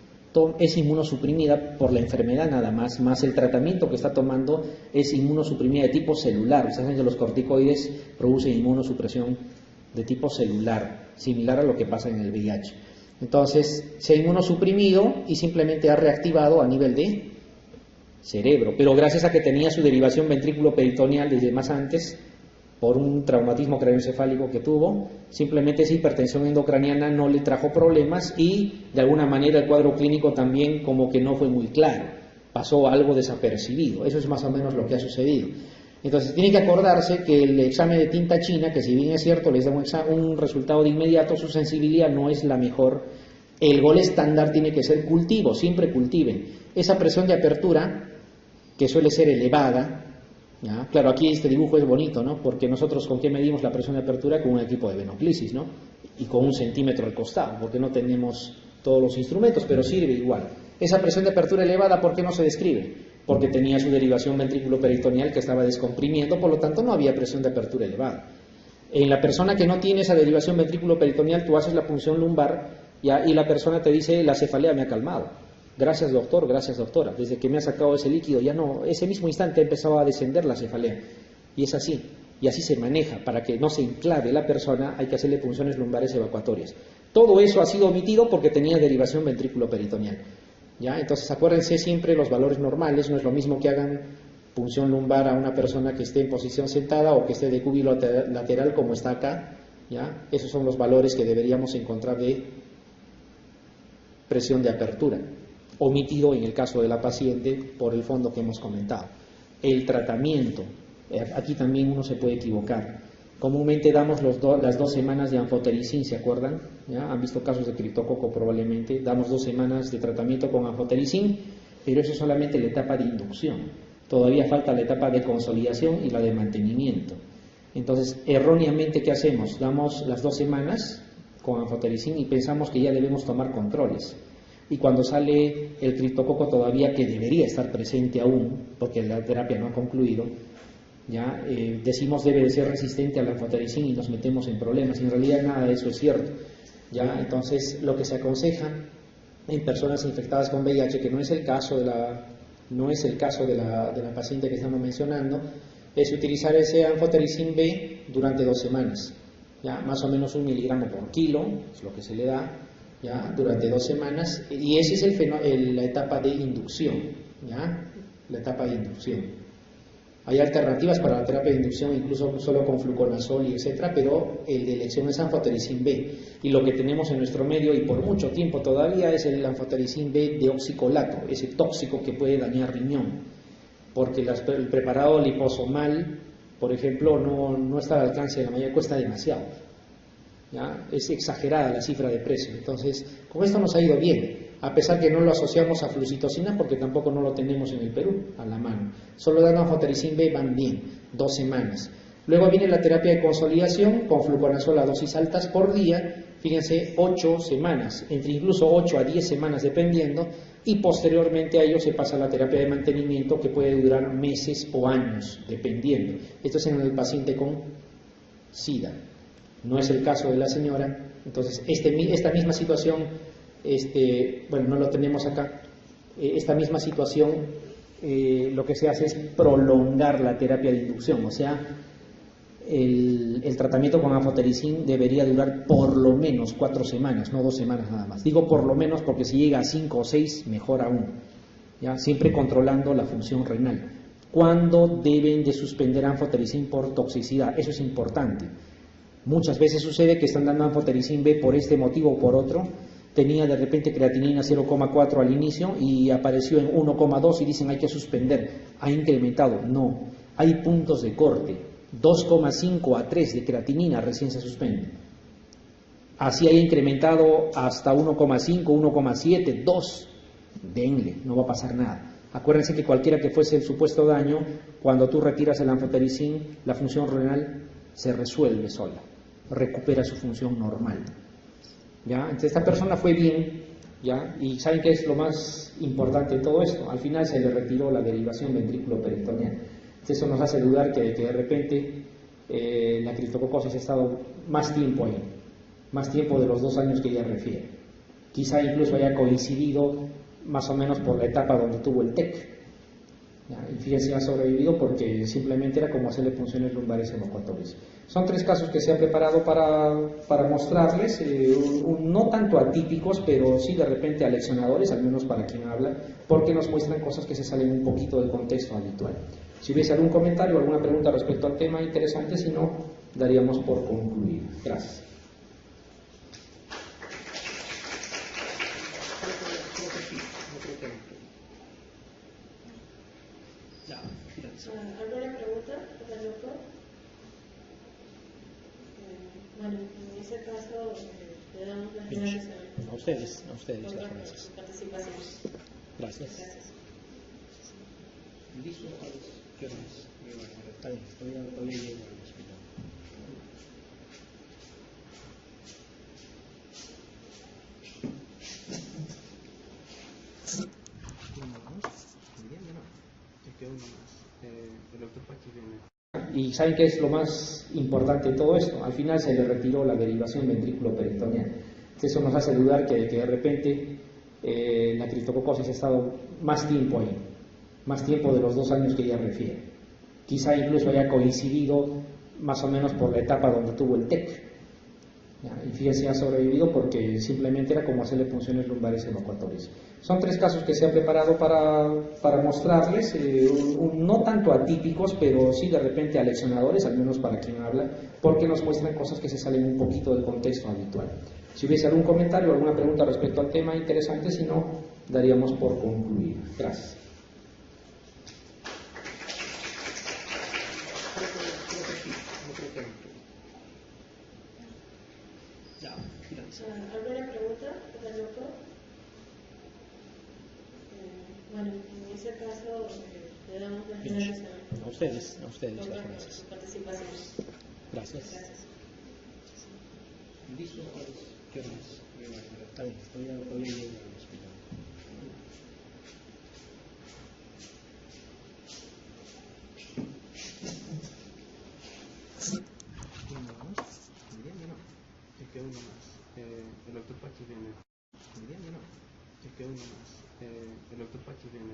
es inmunosuprimida por la enfermedad nada más, más el tratamiento que está tomando es inmunosuprimida de tipo celular. Ustedes saben que los corticoides producen inmunosupresión de tipo celular, similar a lo que pasa en el VIH. Entonces, se ha inmunosuprimido y simplemente ha reactivado a nivel de cerebro, pero gracias a que tenía su derivación ventrículo peritoneal desde más antes, por un traumatismo craneoencefálico que tuvo, simplemente esa hipertensión endocraniana no le trajo problemas y de alguna manera el cuadro clínico también como que no fue muy claro, pasó algo desapercibido. Eso es más o menos lo que ha sucedido. Entonces tiene que acordarse que el examen de tinta china, que si bien es cierto les da un resultado de inmediato, su sensibilidad no es la mejor. El gol estándar tiene que ser cultivo, siempre cultiven. Esa presión de apertura, que suele ser elevada, ¿Ya? Claro, aquí este dibujo es bonito, ¿no? Porque nosotros ¿con qué medimos la presión de apertura? Con un equipo de venoclisis, ¿no? Y con 1 centímetro al costado, porque no tenemos todos los instrumentos, pero sirve igual. Esa presión de apertura elevada, ¿por qué no se describe? Porque tenía su derivación ventrículo-peritoneal que estaba descomprimiendo, por lo tanto no había presión de apertura elevada. En la persona que no tiene esa derivación ventrículo-peritoneal, tú haces la punción lumbar, ¿ya? Y la persona te dice, la cefalea me ha calmado. Gracias doctor, gracias doctora. Desde que me ha sacado ese líquido, ya no, ese mismo instante ha empezado a descender la cefalea. Y es así. Y así se maneja. Para que no se enclave la persona, hay que hacerle punciones lumbares evacuatorias. Todo eso ha sido omitido porque tenía derivación ventrículo-peritoneal. ¿Ya? Entonces acuérdense siempre los valores normales. No es lo mismo que hagan punción lumbar a una persona que esté en posición sentada o que esté de cúbito lateral como está acá. ¿Ya? Esos son los valores que deberíamos encontrar de presión de apertura, omitido en el caso de la paciente por el fondo que hemos comentado. El tratamiento, aquí también uno se puede equivocar. Comúnmente damos las 2 semanas de anfotericin, ¿se acuerdan? ¿Ya? Han visto casos de criptococo probablemente. Damos 2 semanas de tratamiento con anfotericin, pero eso es solamente la etapa de inducción. Todavía falta la etapa de consolidación y la de mantenimiento. Entonces, erróneamente, ¿qué hacemos? Damos las 2 semanas con anfotericin y pensamos que ya debemos tomar controles. Y cuando sale el criptococo todavía, que debería estar presente aún, porque la terapia no ha concluido, ya decimos debe de ser resistente al anfotericin y nos metemos en problemas. En realidad nada de eso es cierto. Ya, entonces lo que se aconseja en personas infectadas con VIH, que no es el caso de la paciente que estamos mencionando, es utilizar ese anfotericin B durante 2 semanas. Ya, más o menos 1 miligramo por kilo es lo que se le da. ¿Ya? Durante 2 semanas, y esa es la etapa de inducción, ¿ya? La etapa de inducción. Hay alternativas para la terapia de inducción, incluso solo con fluconazol y etcétera, pero el de elección es anfotericin B, y lo que tenemos en nuestro medio y por mucho tiempo todavía es el anfotericin B de oxicolato, ese tóxico que puede dañar riñón, porque el preparado liposomal, por ejemplo, no está al alcance de la mayoría, cuesta demasiado. ¿Ya? Es exagerada la cifra de precio. Entonces, con esto nos ha ido bien, a pesar que no lo asociamos a flucitocina porque tampoco no lo tenemos en el Perú a la mano. Solo dando anfotericin B van bien, 2 semanas. Luego viene la terapia de consolidación con fluconazol a dosis altas por día, fíjense, 8 semanas, entre incluso 8 a 10 semanas dependiendo, y posteriormente a ello se pasa a la terapia de mantenimiento que puede durar meses o años, dependiendo. Esto es en el paciente con SIDA. No es el caso de la señora. Entonces, esta misma situación, bueno, no lo tenemos acá, esta misma situación, lo que se hace es prolongar la terapia de inducción, o sea, el tratamiento con anfotericin debería durar por lo menos 4 semanas, no 2 semanas nada más. Digo por lo menos porque si llega a 5 o 6, mejor aún, ¿ya? Siempre controlando la función renal. ¿Cuándo deben de suspender anfotericin por toxicidad? Eso es importante. Muchas veces sucede que están dando anfotericin B por este motivo o por otro. Tenía de repente creatinina 0,4 al inicio y apareció en 1,2 y dicen hay que suspender. Ha incrementado. No, hay puntos de corte. 2,5 a 3 de creatinina recién se suspende. Así haya incrementado hasta 1,5, 1,7, 2. Denle, no va a pasar nada. Acuérdense que cualquiera que fuese el supuesto daño, cuando tú retiras el anfotericin, la función renal se resuelve sola, recupera su función normal. ¿Ya? Entonces esta persona fue bien, ¿ya? Y ¿saben qué es lo más importante de todo esto? Al final se le retiró la derivación ventrículo-peritoneal. Entonces eso nos hace dudar que de repente la criptococosis ha estado más tiempo ahí, más tiempo de los 2 años que ella refiere. Quizá incluso haya coincidido más o menos por la etapa donde tuvo el TEC. Y fíjense, ha sobrevivido porque simplemente era como hacerle punciones lumbares evacuatorias. Son 3 casos que se han preparado para mostrarles, no tanto atípicos, pero sí de repente aleccionadores, al menos para quien habla, porque nos muestran cosas que se salen un poquito del contexto habitual. Si hubiese algún comentario o alguna pregunta respecto al tema interesante, si no, daríamos por concluido. Gracias. ¿Alguna pregunta para el doctor? Bueno, en ese caso le damos las gracias A ustedes por las gracias. su participación. Gracias. Gracias. Listo. ¿Qué hora es? Está bien, todavía llego al hospital. El doctor Pachi viene. Y ¿saben qué es lo más importante de todo esto? Al final se le retiró la derivación ventrículo-peritoneal. Eso nos hace dudar que de repente la criptococosis ha estado más tiempo ahí, más tiempo de los 2 años que ella refiere. Quizá incluso haya coincidido más o menos por la etapa donde tuvo el TEC. Y fíjense, ha sobrevivido porque simplemente era como hacerle punciones lumbares evacuatorias. Son 3 casos que se han preparado para mostrarles, no tanto atípicos, pero sí de repente aleccionadores, al menos para quien habla, porque nos muestran cosas que se salen un poquito del contexto habitual. Si hubiese algún comentario o alguna pregunta respecto al tema, interesante, si no, daríamos por concluido. Gracias. ¿Alguna pregunta para el doctor? Bueno, en ese caso le damos las gracias A ustedes las por gracias. su participación. Gracias. Gracias. ¿Listo? ¿Qué hora es? Está bien, todavía llego al hospital. Es que uno más. El doctor Pachi viene. Es que uno más. El doctor Pachi viene.